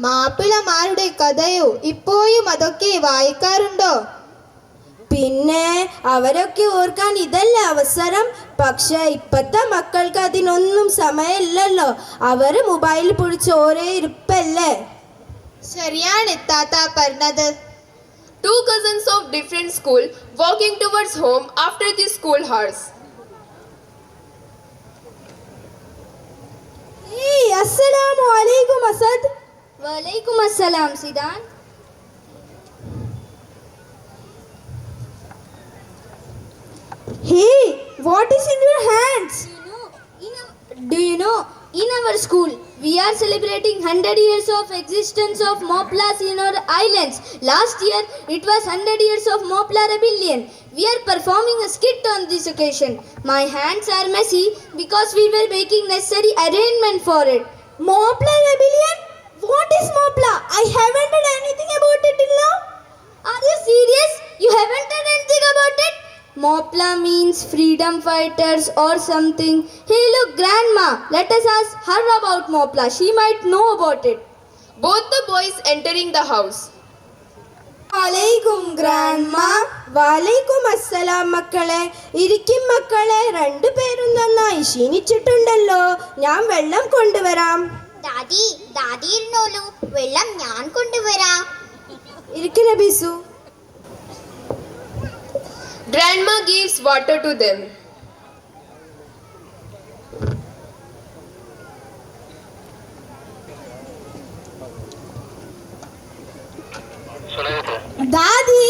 മാപ്പിളമാരുടെ കഥയോ? ഇപ്പോഴും അതൊക്കെ വായിക്കാറുണ്ടോ? പിന്നെ അവരൊക്കെ ഓർക്കാൻ ഇതല്ല അവസരം. പക്ഷെ ഇപ്പത്തെ മക്കൾക്ക് അതിനൊന്നും സമയമില്ലല്ലോ. അവര് മൊബൈൽ പിടിച്ച് ഓരേ ഇരിപ്പല്ലേ. ശരിയാണ് താത്ത പറഞ്ഞത്. Two cousins of different school walking towards home after the school hours. Hey, assalamu alaikum Asad. Walaikum assalam Sidan. Hey, what is in your hands? Do you know, in our school, we are celebrating 100 years of existence of Moplas in our islands. Last year, it was 100 years of Mopla rebellion. We are performing a skit on this occasion. My hands are messy because we were making necessary arrangement for it. Mopla rebellion? What is Mopla? I haven't heard anything about it till now. Are you serious? You haven't heard anything about it? Mopla means freedom fighters or something. Hey look grandma, let us ask her about Mopla. She might know about it. Both the boys entering the house. Walaikum grandma. Walaikum assalam മക്കളെ. ഇരിക്കും മക്കളെ. രണ്ടുപേരും നന്നായി ക്ഷീണിച്ചിട്ടുണ്ടല്ലോ. ഞാൻ വെള്ളം കൊണ്ടുവരാം. ദാദി ഇരുന്നോളൂ, വെള്ളം ഞാൻ കൊണ്ടുവരാം. ഇരിക്ക് Nabeesu. Grandma gives water to them. ദാദി,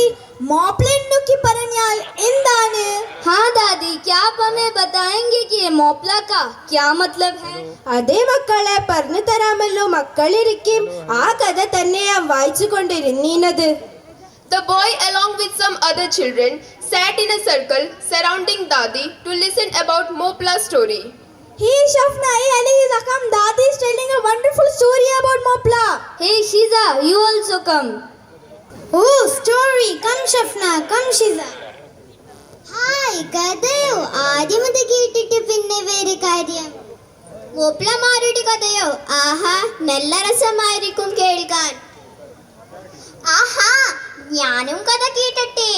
മോപ്ലെന്നൊക്കെ പറഞ്ഞാൽ എന്താണ്? हाँ दादी, क्या आप हमें बताएंगे कि ये मोपला का क्या मतलब है? അതേ മക്കളെ, പറഞ്ഞു തരാമല്ലോ. മക്കളിരിക്കും. ആ കഥ തന്നെ ഞാൻ വായിച്ചു കൊണ്ടിരുന്നത്. The boy along with some other children sat in a circle surrounding Dadi to listen about Mopla's story. Hey Shafna, hey Ali, come. Dadi is telling a wonderful story about Mopla. Hey Shiza, you also come. Oh, story. Come Shafna, come Shiza. Hi, കഥയോ? ആദ്യം അത് കേട്ടിട്ട് പിന്നെ വേറെ കാര്യം. മോപ്ലമാരുടെ കഥയോ? ആഹാ, നല്ല രസമായിരിക്കും കേൾക്കാൻ. ആഹാ, ഞാനും കഥ കേട്ടട്ടെ.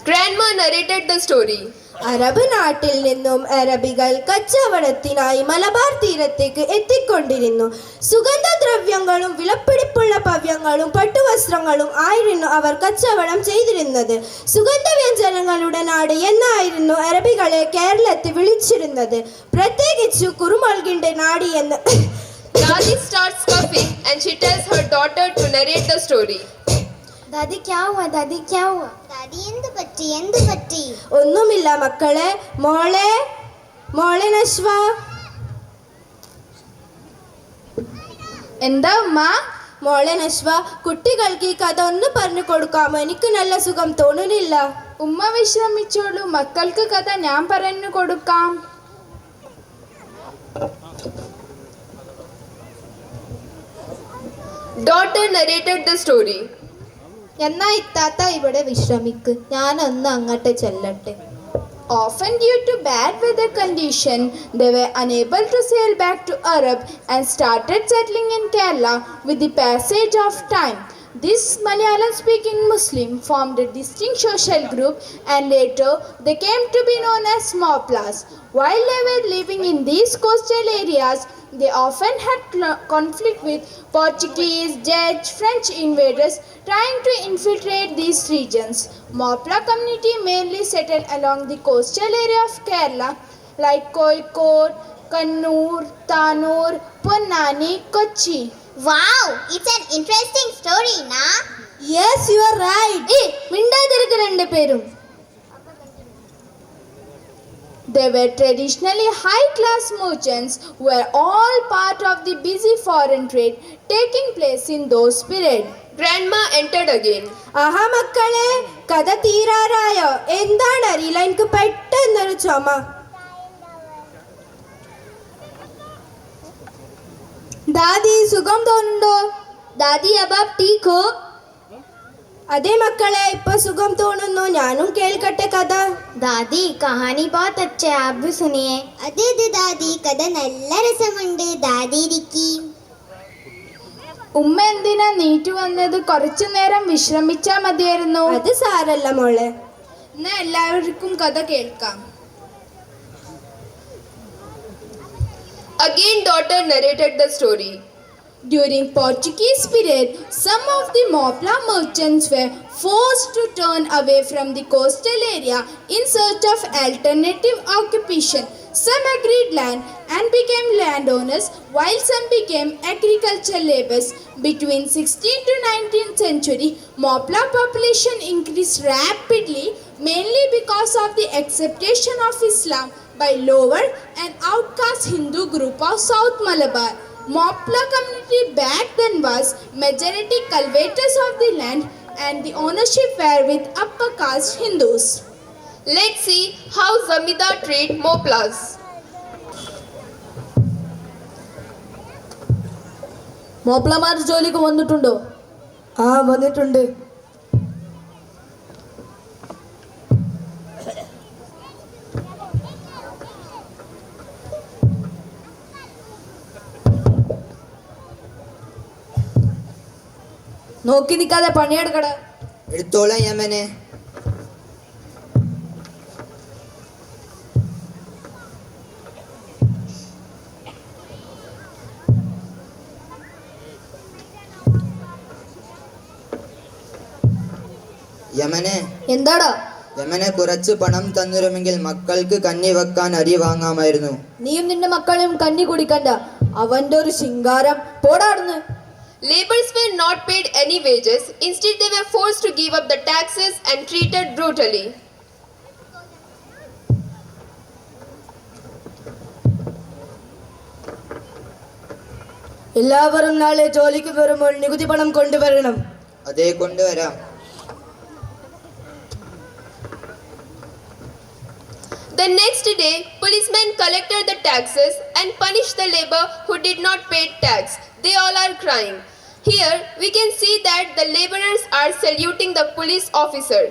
Grandma narrated the story. Arab നാട്ടിൽ നിന്നും അറബികൾ കച്ചവടത്തിനായി മലബാർ തീരത്തേക്ക് എത്തിക്കൊണ്ടിരുന്നു. സുഗന്ധദ്രവ്യങ്ങളും വിലപിടിപ്പുള്ള പവ്യങ്ങളും പട്ടുവസ്ത്രങ്ങളും ആയിരുന്നു അവർ കച്ചവടം ചെയ്തിരുന്നത്. സുഗന്ധവ്യഞ്ജനങ്ങളുടെ നാട് എന്നായിരുന്നു അറബികളെ കേരളത്തിൽ വിളിച്ചിരുന്നത്. പ്രത്യേകിച്ചു കുരുമുളകിന്റെ നാട് എന്ന്. Dadi starts coughing and she tells her daughter to narrate the story. ദാദി ക്യാ ഹുവാ, ദാദി ക്യാ ഹുവാ? ദാദി എന്ത് പറ്റി? ഒന്നുമില്ല മക്കളെ. മോളെ നശ്വ. എന്താ ഉമ്മ? മോളെ നശ്വ, കുട്ടികൾക്ക് ഈ കഥ ഒന്ന് പറഞ്ഞു കൊടുക്കാമോ? എനിക്ക് നല്ല സുഖം തോന്നുന്നില്ല. ഉമ്മ വിശ്രമിച്ചോളൂ, മക്കൾക്ക് കഥ ഞാൻ പറഞ്ഞു കൊടുക്കാം. Daughter narrated the story. എന്നാ ഇത്താത്ത ഇവിടെ വിശ്രമിക്ക്, ഞാനൊന്ന് അങ്ങോട്ട് ചെല്ലട്ടെ. Often due to bad weather condition, they were unable to sail back to Arab and started settling in Kerala with the passage of time. This Malayalam-speaking Muslim formed a distinct social group and later they came to be known as Moplas. While they were living in these coastal areas, they often had conflict with Portuguese, Dutch, French invaders trying to infiltrate these regions. Mopla community mainly settled along the coastal area of Kerala like Kozhikode, Kannur, Tanur, Ponnani, Kochi. Wow, it's an interesting story, na? Yes, you are right. മിണ്ടാതിരിക്ക് രണ്ട് പേരും. They were traditionally high-class merchants who were all part of the busy foreign trade taking place in those periods. Grandma entered again. ആഹാ മക്കളെ, കഥ തീരാറായോ? എന്താണറിയില്ല, എനിക്ക് പെട്ടെന്നൊരു ചുമ. ദാദി സുഖം തോന്നുന്നുണ്ടോ? ദാദി അബ് app ठीक हो? അതെ മക്കളെ, ഇപ്പൊ സുഖം തോന്നുന്നു. ഞാനും കേൾക്കട്ടെ കഥ. ദാദി കഹാനി बहुत अच्छा है, आप भी सुनिए. അതെ ദാദി, കഥ നല്ല രസമുണ്ട്. ദാദി ഇരിക്കി. ഉമ്മ എന്തിനാ നീറ്റു വന്നത്? കുറച്ചു നേരം വിശ്രമിച്ചാ മതിയായിരുന്നു. അത് സാരല്ല മോളെ. എന്നാ എല്ലാവർക്കും കഥ കേൾക്കാം. Again daughter narrated the story. During Portuguese period, some of the Mopla merchants were forced to turn away from the coastal area in search of alternative occupation. Some agreed land and became landowners, while some became agricultural laborers. Between 16th to 19th century, Mopla population increased rapidly, mainly because of the acceptation of Islam by lower and outcast Hindu group of South Malabar. Mopla community back then was majority cultivators of the land and the ownership were with upper caste Hindus. Let's see how Zamidar treat Moplas. മോപ്ലമാർ ജോലിക്ക് വന്നിട്ടുണ്ടോ? ആ വന്നിട്ടുണ്ട്. നോക്കി നിൽക്കാതെ പണിയെടുക്കട. എടുത്തോളാം യമനെ. യമനെ, എന്താടാ? യമനെ, കുറച്ച് പണം തന്നിരുമെങ്കിൽ മക്കൾക്ക് കഞ്ഞി വെക്കാൻ അരി വാങ്ങാമായിരുന്നു. നീയും നിന്റെ മക്കളും കഞ്ഞി കുടിക്കണ്ട. അവന്റെ ഒരു ശിങ്കാരം. പോടാടുന്ന്. Laborers were not paid any wages. Instead, they were forced to give up the taxes and treated brutally. എല്ലാവരും നാളെ ജോലിക്ക് വരുമ്പോൾ നികുതി പണം കൊണ്ടുവരണം. അതേ, കൊണ്ടുവരാം. The next day, policemen collected the taxes and punished the labor who did not pay tax. They all are crying. Here, we can see that the laborers are saluting the police officer.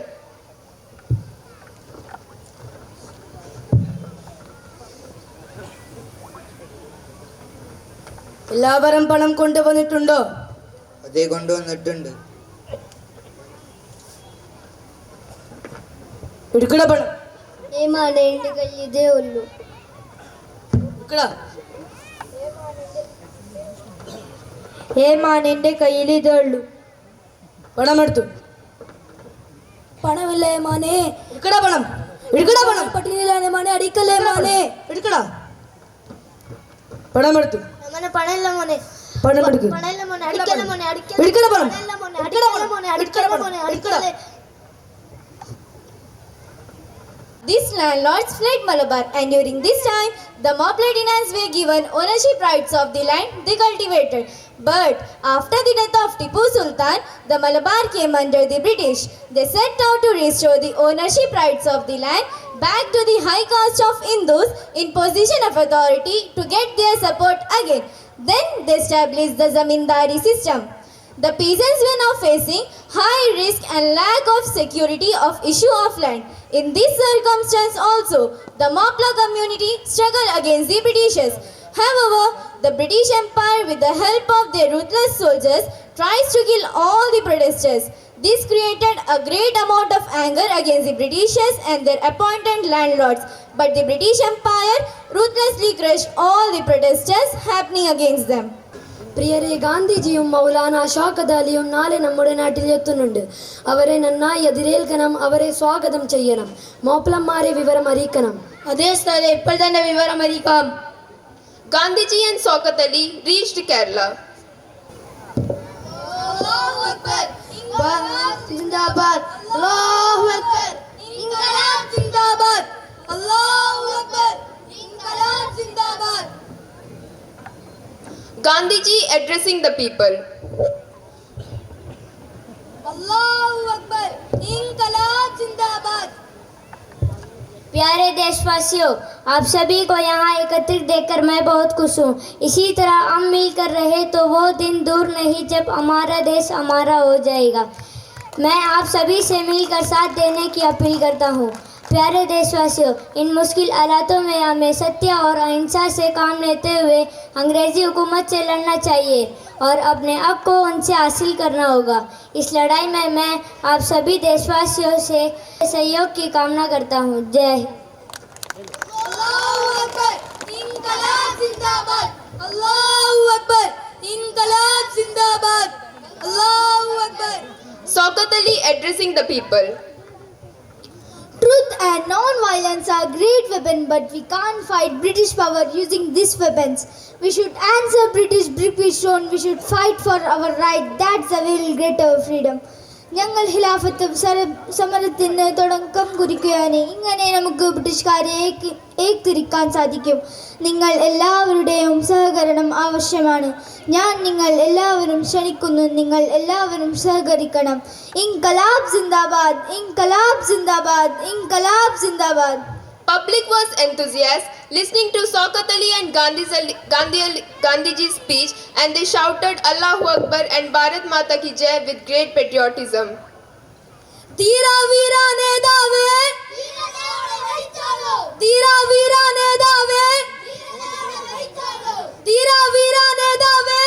എല്ലാവരും പണം കൊണ്ടുവന്നിട്ടുണ്ടോ? അതേ, കൊണ്ടുവന്നിട്ടുണ്ട്. എടുക്കട പണം. ఏమానే ఇంటికి ఇదే ఒళ్ళు ఇక్కడ ఏమానే కయ్యిలిదోళ్ళు పడమడుతు పణమిల్లేమానే ఇక్కడ పడం ఇక్కడ పడం పట్టిలేమానే అడికలేమానే ఇక్కడ పడమడుతు మన పణెల్లమోనే పడమడుకు పణెల్లమోనే అడికలేమోనే అడికలే ఇక్కడ పడం పణెల్లమోనే ఇక్కడ పడం అడికలేమోనే ఇక్కడ పడం అడికలేమోనే ఇక్కడ అడికలే These landlords fled Malabar, and during this time, the Mopladinans were given ownership rights of the land they cultivated. But after the death of Tipu Sultan, the Malabar came under the British. They set out to restore the ownership rights of the land back to the high caste of Hindus in position of authority to get their support again. Then they established the Zamindari system. The peasants were now facing high risk and lack of security of issue of land. In this circumstance also, the Mopla community struggled against the Britishers. However, the British Empire, with the help of their ruthless soldiers, tries to kill all the protesters. This created a great amount of anger against the Britishers and their appointed landlords. But the British Empire ruthlessly crushed all the protesters happening against them. പ്രിയരെ ഗാന്ധിജിയും മൗലാന ഷൗക്കത്ത് അലിയും നാളെ നമ്മുടെ നാട്ടിൽ എത്തുന്നുണ്ട്. അവരെ നന്നായി എതിരേൽക്കണം, അവരെ സ്വാഗതം ചെയ്യണം, മോപ്ലന്മാരെ വിവരം അറിയിക്കണം. അതേ സ്ഥലം ഇപ്പോൾ തന്നെ വിവരം അറിയിക്കാം. Gandhiji and Shaukat Ali reached Kerala. Allahu Akbar, Inqilab Zindabad. Allahu Akbar, Inqilab Zindabad. Allahu Akbar, Inqilab Zindabad. Gandhiji addressing the people. Allahu Akbar, Inqilab Zindabad. प्यारे देशवासियों, आप सभी को यहाँ एकत्रित देखकर मैं बहुत खुश हूँ. इसी तरह हम मिलकर रहे तो वो दिन दूर नहीं जब हमारा देश हमारा हो जाएगा. मैं आप सभी से मिलकर साथ देने की अपील करता हूँ. प्यारे देशवासियों, इन मुश्किल हालातों में हमें सत्य और अहिंसा से काम लेते हुए अंग्रेजी हुकूमत से लड़ना चाहिए और अपने हक को उनसे हासिल करना होगा. इस लड़ाई में मैं आप सभी देशवासियों से सहयोग की कामना करता हूँ. जय Hind. Allahu Akbar, Inqilab Zindabad. Allahu Akbar, Inqilab Zindabad. Allahu Akbar. Shaukat Ali addressing the people. Truth and non-violence are great weapons, but we can't fight British power using these weapons. We should answer British brick with stone. We should fight for our right. That's the real greater freedom. ഞങ്ങൾ ഖിലാഫത്ത് സമരത്തിന് തുടക്കം കുറിക്കുകയാണ്. ഇങ്ങനെ നമുക്ക് ബ്രിട്ടീഷുകാരെ ഏകീകരിക്കാൻ സാധിക്കും. നിങ്ങൾ എല്ലാവരുടെയും സഹകരണം ആവശ്യമാണ്. ഞാൻ നിങ്ങൾ എല്ലാവരും ക്ഷണിക്കുന്നു. നിങ്ങൾ എല്ലാവരും സഹകരിക്കണം. ഇൻകലാബ് സിന്ദാബാദ്, ഇൻകലാബ് സിന്ദാബാദ്, ഇൻകലാബ് സിന്ദാബാദ്. Public was enthusiastic listening to Shaukat Ali and Gandhiji's speech, and they shouted Allahu Akbar and Bharat Mata ki Jai with great patriotism. തീരാ വീരാ നേതാവേ, തീരാ വീരാ നേതാവേ, തീരാ വീരാ നേതാവേ.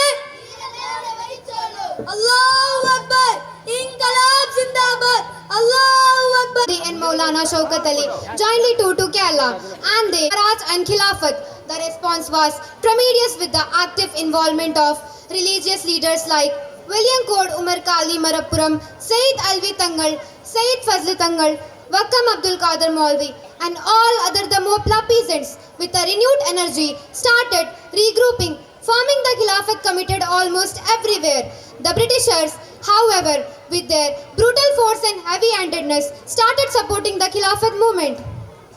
അല്ലാഹു അക്ബർ, ഇൻകലാബ് സിന്ദാബാദ്. അല്ലാഹു Akbar. And Maulana Shaukat Ali jointly toured to Kerala, and they Raj and Khilafat. The response was tremendous with the active involvement of religious leaders like William Code Umar Kali Marappuram, Sayyid Alvi Tangal, Sayyid Fazl Tangal, Wakam Abdul Qadir Maulvi, and all other the Mopla peasants with a renewed energy started regrouping, forming the Khilafat committed almost everywhere. The Britishers, however, with their brutal force and heavy-handedness, started supporting the Khilafat movement.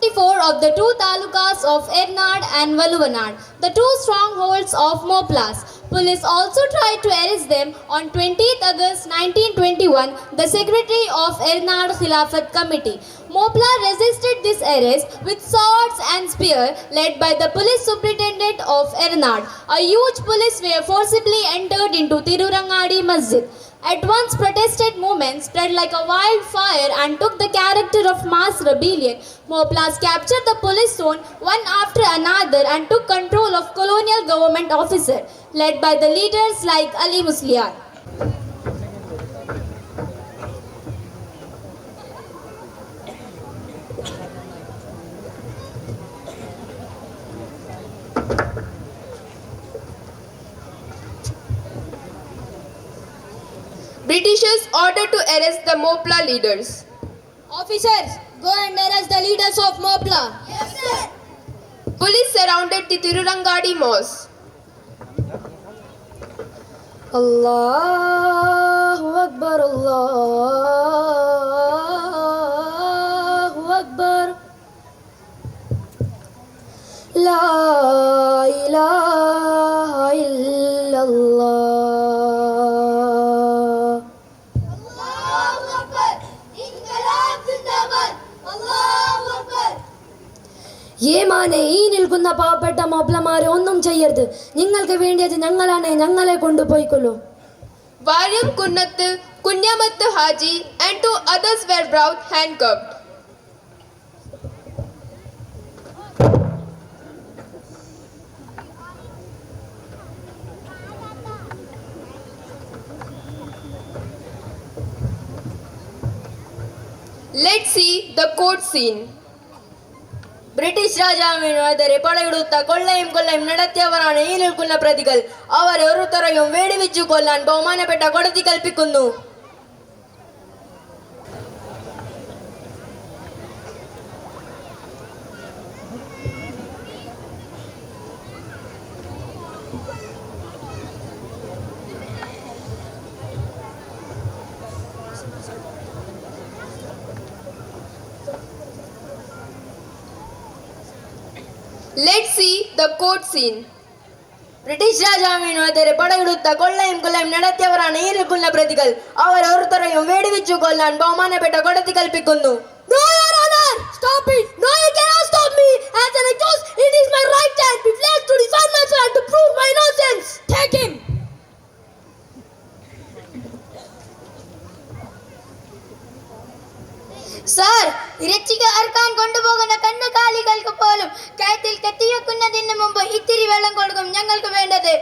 24 of the two talukas of Ernad and Valuvanad, the two strongholds of Moplas. Police also tried to arrest them. On 20th August 1921, the secretary of Ernad Khilafat Committee, Mopla, resisted this arrest with swords and spear led by the police superintendent of Ernad. A huge police were forcibly entered into Tirurangadi Masjid. At once protested movement spread like a wildfire and took the character of mass rebellion. Moplas captured the police zone one after another and took control of colonial government officer led by the leaders like Ali Musliar. Britishers ordered to arrest the Mopla leaders. Officers, go and arrest the leaders of Mopla. Yes, sir. Police surrounded the Tirurangadi mosque. Allahu Akbar, Allahu Akbar. La ilaha illallah. Allahu Akbar. İnkılap zindabad. Allahu Akbar. ഏമാനെ ഈ നിൽക്കുന്ന പാവപ്പെട്ട മാപ്പിളമാരെ ഒന്നും ചെയ്യരുത്. നിങ്ങൾക്ക് വേണ്ടിയത് ഞങ്ങളാണ്, ഞങ്ങളെ കൊണ്ടുപോയിക്കൊള്ളൂ. Varyam Kunnathu, Kunyamattu Haji and 2 others were brought handcuffed. Let's see the court scene. British രാജാവിനെതിരെ പടയെടുത്ത കൊള്ളയും നടത്തിയവരാണ് ഈ നിൽക്കുന്ന പ്രതികൾ. അവർ ഓരോരുത്തരെയും വെടിവെച്ചു കൊല്ലാൻ ബഹുമാനപ്പെട്ട കോടതി കൽപ്പിക്കുന്നു. Let's see the court scene. British രാജാവിനെതിരെ പടയെടുത്ത കൊള്ളയും നടത്തിയവരാണ് ഈ നിൽക്കുന്ന പ്രതികൾ. അവർ ഓരോരുത്തരെയും വെടിവെച്ചു കൊല്ലാൻ ബഹുമാനപ്പെട്ട കോടതി കൽപ്പിക്കുന്നു. No, Your Honor! Stop it! No, you cannot stop me! As an accused, it is my right and privilege to defend myself and to prove my innocence. Take him! Sir, ഇറച്ചിക്ക് അറുക്കാൻ കൊണ്ടുപോകുന്ന കന്നുകാലികൾക്ക് പോലും കയത്തിൽ കത്തിവെക്കുന്നതിന് മുമ്പ് ഇത്തിരി വെള്ളം കൊടുക്കും ഞങ്ങൾക്ക് വേണ്ടത്.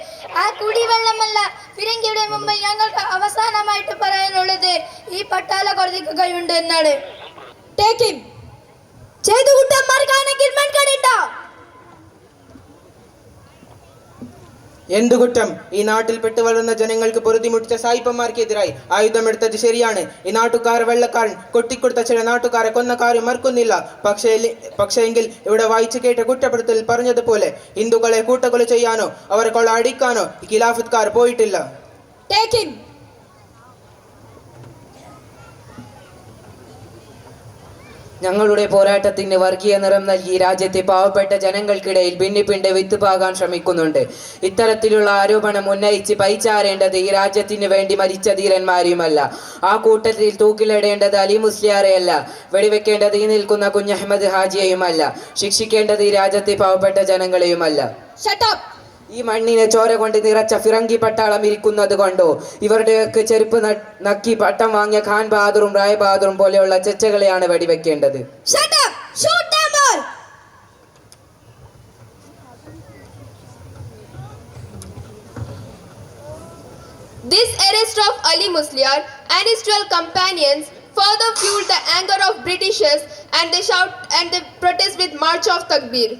ആ കുടിവെള്ളമല്ല, ഫിരങ്കിയുടെ മുമ്പിൽ ഞങ്ങൾക്ക് അവസാനമായിട്ട് പറയാനുള്ളത് ഈ പട്ടാള കോടതിക്ക് കഴിവുണ്ട് എന്നാണ്. Take him! ചെയ്തു കുറ്റന്മാർക്കാണെങ്കിൽ മെൻകടിണ്ട. എന്തു കുറ്റം? ഈ നാട്ടിൽ പെട്ടു വളർന്ന ജനങ്ങൾക്ക് പൊറുതിമുട്ടിച്ച സായിപ്പന്മാർക്കെതിരായി ആയുധമെടുത്തത് ശരിയാണ്. ഈ നാട്ടുകാർ വെള്ളക്കാരൻ കൊട്ടിക്കൊടുത്ത ചില നാട്ടുകാരെ കൊന്ന കാര്യം മറക്കുന്നില്ല. പക്ഷേയെങ്കിൽ ഇവിടെ വായിച്ചു കേട്ട കുറ്റപ്പെടുത്തൽ പറഞ്ഞതുപോലെ ഹിന്ദുക്കളെ കൂട്ടക്കൊല ചെയ്യാനോ അവരെ കൊള്ള അടിക്കാനോ ഈ ഖിലാഫത്കാർ പോയിട്ടില്ല. Take him! ഞങ്ങളുടെ പോരാട്ടത്തിന് വർഗീയ നിറം നൽകി രാജ്യത്തെ പാവപ്പെട്ട ജനങ്ങൾക്കിടയിൽ ഭിന്നിപ്പിന്റെ വിത്ത് പാകാൻ ശ്രമിക്കുന്നുണ്ട്. ഇത്തരത്തിലുള്ള ആരോപണം ഉന്നയിച്ച് പഴിച്ചാരേണ്ടത് ഈ രാജ്യത്തിന് വേണ്ടി മരിച്ച ധീരന്മാരെയുമല്ല. ആ കൂട്ടത്തിൽ തൂക്കിലിടേണ്ടത് അലി മുസ്ലിയാരെയല്ല, വെടിവെക്കേണ്ടത് ഈ നിൽക്കുന്ന കുഞ്ഞഹമ്മദ് ഹാജിയെയുമല്ല, ശിക്ഷിക്കേണ്ടത് ഈ രാജ്യത്തെ പാവപ്പെട്ട ജനങ്ങളെയുമല്ല. Shut up! ഈ മണ്ണിനെ ചോര കൊണ്ട് നിറച്ച ഫിറങ്കി പട്ടാളം ഇരിക്കുന്നത് കൊണ്ടോ ഇവരുടെയൊക്കെ ചെരുപ്പ് നക്കി പട്ടം വാങ്ങിയ ഖാൻ ബഹാദുറും റായ് ബഹാദുറും പോലെയുള്ള ചെച്ചകളെയാണ് വെടിവെക്കേണ്ടത്. Shut up! Shoot them all! This arrest of Ali Musliar and his 12 companions further fueled the anger of Britishers, and they protest with March of Takbir.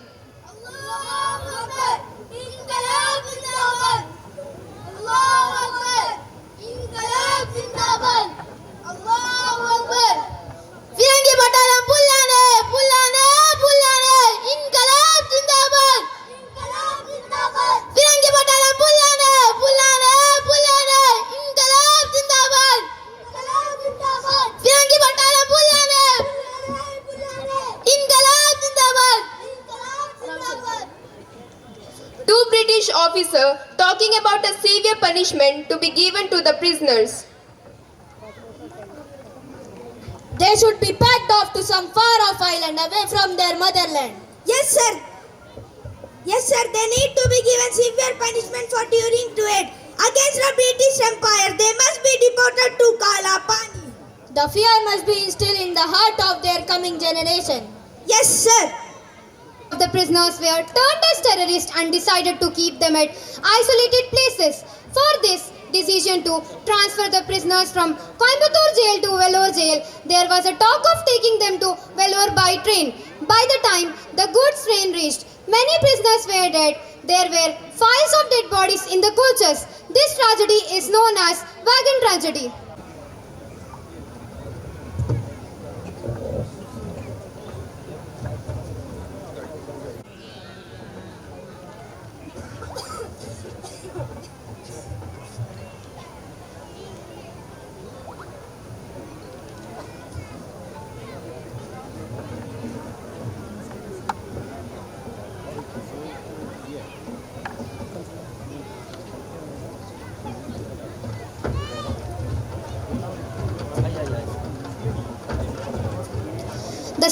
Allahu Akbar. İnkılap zindabad. Allahu Akbar. İnkılap zindabad. Allahu Akbar. ഫിരങ്കി പട്ടാളം പുല്ലാണ്, പുല്ലാണ്, പുല്ലാണ്. ഇൻകലാബ് സിന്ദാബാദ്. İnkılap zindabad. ഫിരങ്കി പട്ടാളം പുല്ലാണ്, പുല്ലാണ്, പുല്ലാണ്. ഇൻകലാബ് സിന്ദാബാദ്. İnkılap zindabad. ഫിരങ്കി പട്ടാളം പുല്ലാണ്, ഇൻകലാബ് സിന്ദാബാദ്. İnkılap zindabad. 2 British officers talking about a severe punishment to be given to the prisoners. They should be packed off to some far-off island away from their motherland. Yes, sir. Yes, sir. They need to be given severe punishment for during to it against the British Empire. They must be deported to Kalapani. The fear must be instilled in the heart of their coming generation. Yes, sir. The prisoners were turned as terrorists and decided to keep them at isolated places. For this decision to transfer the prisoners from Coimbatore jail to Vellore jail, there was a talk of taking them to Vellore by train. By the time the goods train reached, many prisoners were dead. There were piles of dead bodies in the coaches. This tragedy is known as wagon tragedy.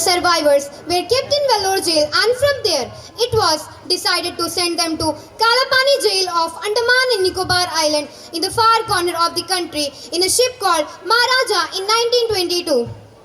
survivors were kept in Vellore jail, and from there it was decided to send them to Kalapani jail of Andaman and Nicobar Island in the far corner of the country in a ship called Maharaja in 1922.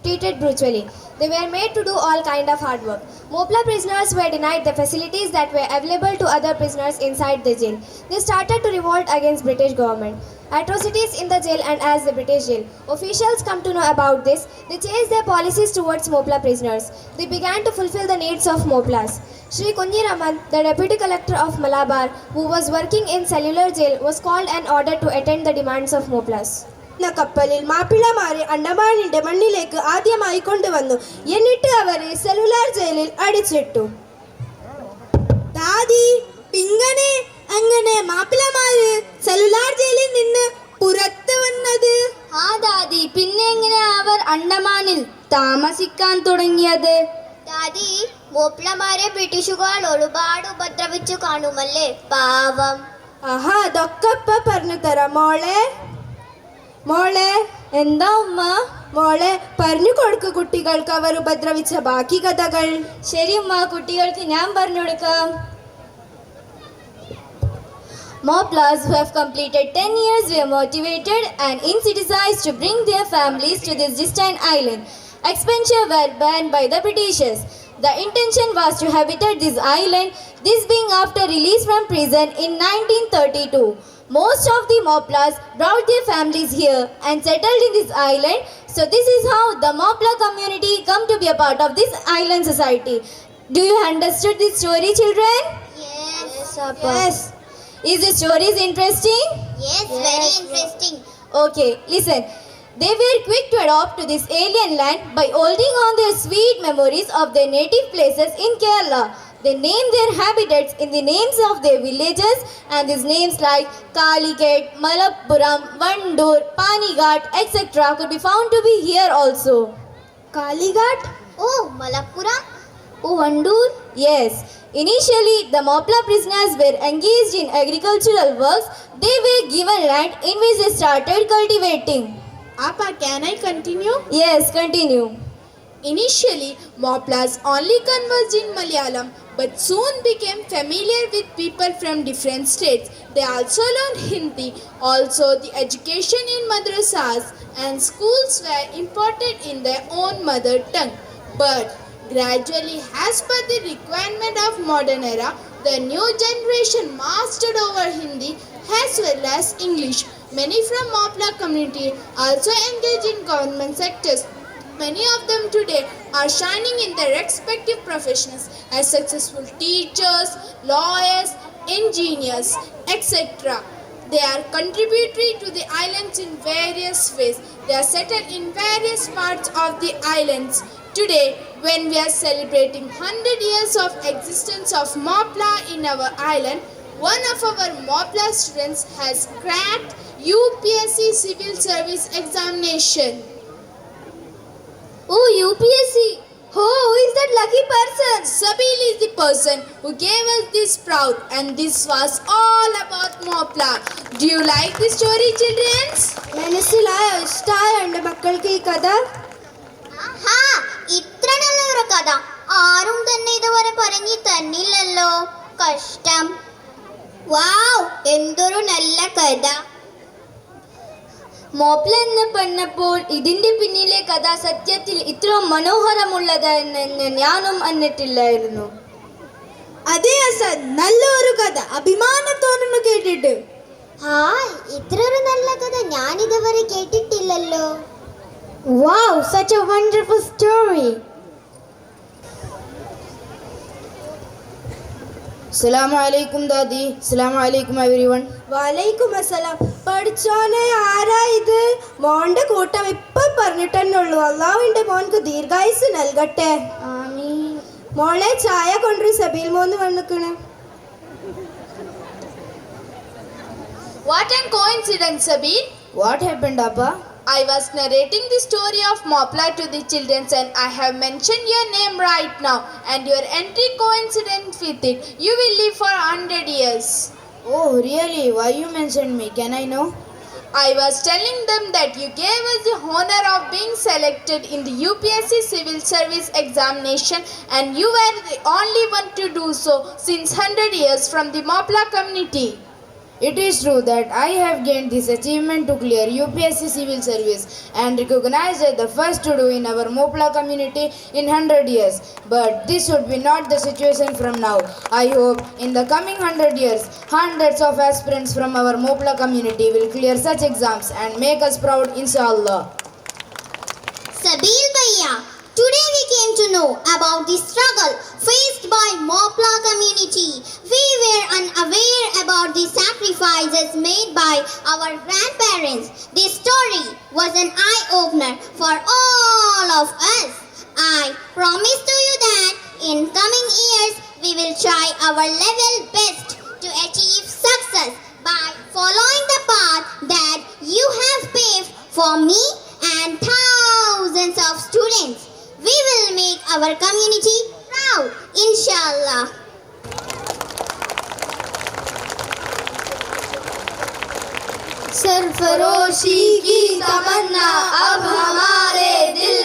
Treated brutally. They were made to do all kind of hard work. Mopla prisoners were denied the facilities that were available to other prisoners inside the jail. They started to revolt against British government. Atrocities in the jail and as the British jail. Officials come to know about this. They changed their policies towards Mopla prisoners. They began to fulfill the needs of Moplas. Sri Kunji Raman, the deputy collector of Malabar, who was working in cellular jail, was called and ordered to attend the demands of Moplas. കപ്പലിൽ മാപ്പിളമാരെ അണ്ടമാനിന്റെ മണ്ണിലേക്ക് ആദ്യമായി കൊണ്ടുവന്നു. എന്നിട്ട് അവരെ cellular ജയിലിൽ അടിച്ചിട്ടു. ദാദി, പിങ്ങനെ അങ്ങനെ മാപ്പിളമാര് cellular ജയിലിൽ നിന്ന് പുറത്തു വന്നത്? ആ ദാദി, പിന്നെ എങ്ങനെ അവർ അണ്ടമാനിൽ താമസിക്കാൻ തുടങ്ങിയത്? ദാദി, മോപ്ലമാരെ ബ്രിട്ടീഷുകാർ ഒരുപാട് ഉപദ്രവിച്ചു കാണുമല്ലേ, പാവം. ആഹാ, അതൊക്കെ ഇപ്പൊ പറഞ്ഞു തരാം മോളെ. മോളെ, എന്താ ഉമ്മ? മോളെ പറഞ്ഞു കൊടുക്കു കുട്ടികൾക്ക് അവർ ഉപദ്രവിച്ച ബാക്കി കഥകൾ. ശരി ഉമ്മ, കുട്ടികൾക്ക് ഞാൻ പറഞ്ഞു കൊടുക്കാം. Moplas who have completed 10 years were motivated and incentivized to bring their families to this distant island. Expenditure were banned by the Britishers. The intention was to habitate this island, this being after release from prison in 1932. Most of the Moplas brought their families here and settled in this island. So this is how the Mopla community come to be a part of this island society. Do you understood this story, children? Yes. Is the story interesting? Yes, very interesting. Okay, listen. They were quick to adopt to this alien land by holding on their sweet memories of their native places in Kerala. They named their habitats in the names of their villages, and these names like Kalighat, Malappuram, Vandoor, Panighat, etc. could be found to be here also. Kalighat? Oh, Malappuram? Oh, Vandoor? Yes. Initially, the Mopla prisoners were engaged in agricultural works. They were given land in which they started cultivating. Appa, can I continue? Yes, continue. Initially, Moplas only conversed in Malayalam, but soon became familiar with people from different states. They also learned Hindi. Also, the education in madrasas and schools were important in their own mother tongue. But gradually, as per the requirement of modern era, the new generation mastered over Hindi as well as English. Many from Mopla community also engage in government sectors. Many of them today are shining in their respective professions as successful teachers, lawyers, engineers, etc. They are contributory to the islands in various ways. They are settled in various parts of the islands. Today, when we are celebrating 100 years of existence of Mopla in our island, one of our Mopla students has cracked UPSC Civil Service examination. Oh, UPSC! Oh, who is that lucky person? Sabil is the person who gave us this proud, and this was all about Mopla. Do you like the story, children? മനസ്സിലായോ? ഇഷ്ടായോ എൻ്റെ മക്കൾക്ക് ഈ കഥ? ആഹാ, ഇത്ര നല്ലൊരു കഥ ആരും തന്നെ ഇതുവരെ പറഞ്ഞു തന്നില്ലല്ലോ. കഷ്ടം. വാവ്, എന്തൊരു നല്ല കഥ. മോപ്ല എന്ന് പറഞ്ഞപ്പോൾ ഇതിന്റെ പിന്നിലെ കഥ സത്യത്തിൽ ഇത്ര മനോഹരമുള്ളതെന്ന് ഞാനും അറിഞ്ഞിട്ടില്ലായിരുന്നു. അതെ അസൻ, നല്ലൊരു കഥ, അഭിമാനം തോന്നുന്നു കേട്ടിട്ട്. ഹായ്, ഇത്രയൊരു നല്ല കഥ ഞാൻ ഇതുവരെ കേട്ടിട്ടില്ലല്ലോ. Wow, such a wonderful story. Assalamu alaikum ദാദി. Assalamu alaikum everyone. വലൈക്കും അസ്സലാം. പഠിച്ചോനെ, ആരാ ഇത്? മോന്റെ കൂട്ടം ഇപ്പൊ പറഞ്ഞിട്ടെന്നുള്ളൂ. അള്ളാഹുവിന്റെ മോൻക്ക് ദീർഘായുസ് നൽകട്ടെ. ആമീൻ. മോളെ, ചായ കൊണ്ടു. സബീൽ മോന്ന് വന്നിക്കണ്. What a coincidence, Sabil. What happened, Appa? I was narrating the story of Mopla to the children, and I have mentioned your name right now, and your entry coincident with it. You will live for 100 years. Oh, really? Why you mentioned me? Can I know? I was telling them that you gave us the honor of being selected in the UPSC Civil Service examination, and you were the only one to do so since 100 years from the Mopla community. It is true that I have gained this achievement to clear UPSC Civil Service and recognized as the first to do in our Mopla community in 100 years. But this should be not the situation from now. I hope in the coming 100 years, hundreds of aspirants from our Mopla community will clear such exams and make us proud, inshallah. Sabil Bhaiya, today we came to know about the struggle faced by Mopla community. We were unaware about the sacrifices made by our grandparents. This story was an eye-opener for all of us. I promise to you that in coming years we will try our level best to achieve success by following the path that you have paved for me and thousands of students. We will make our community proud, inshallah. सरफरोशी की तमन्ना अब हमारे दिल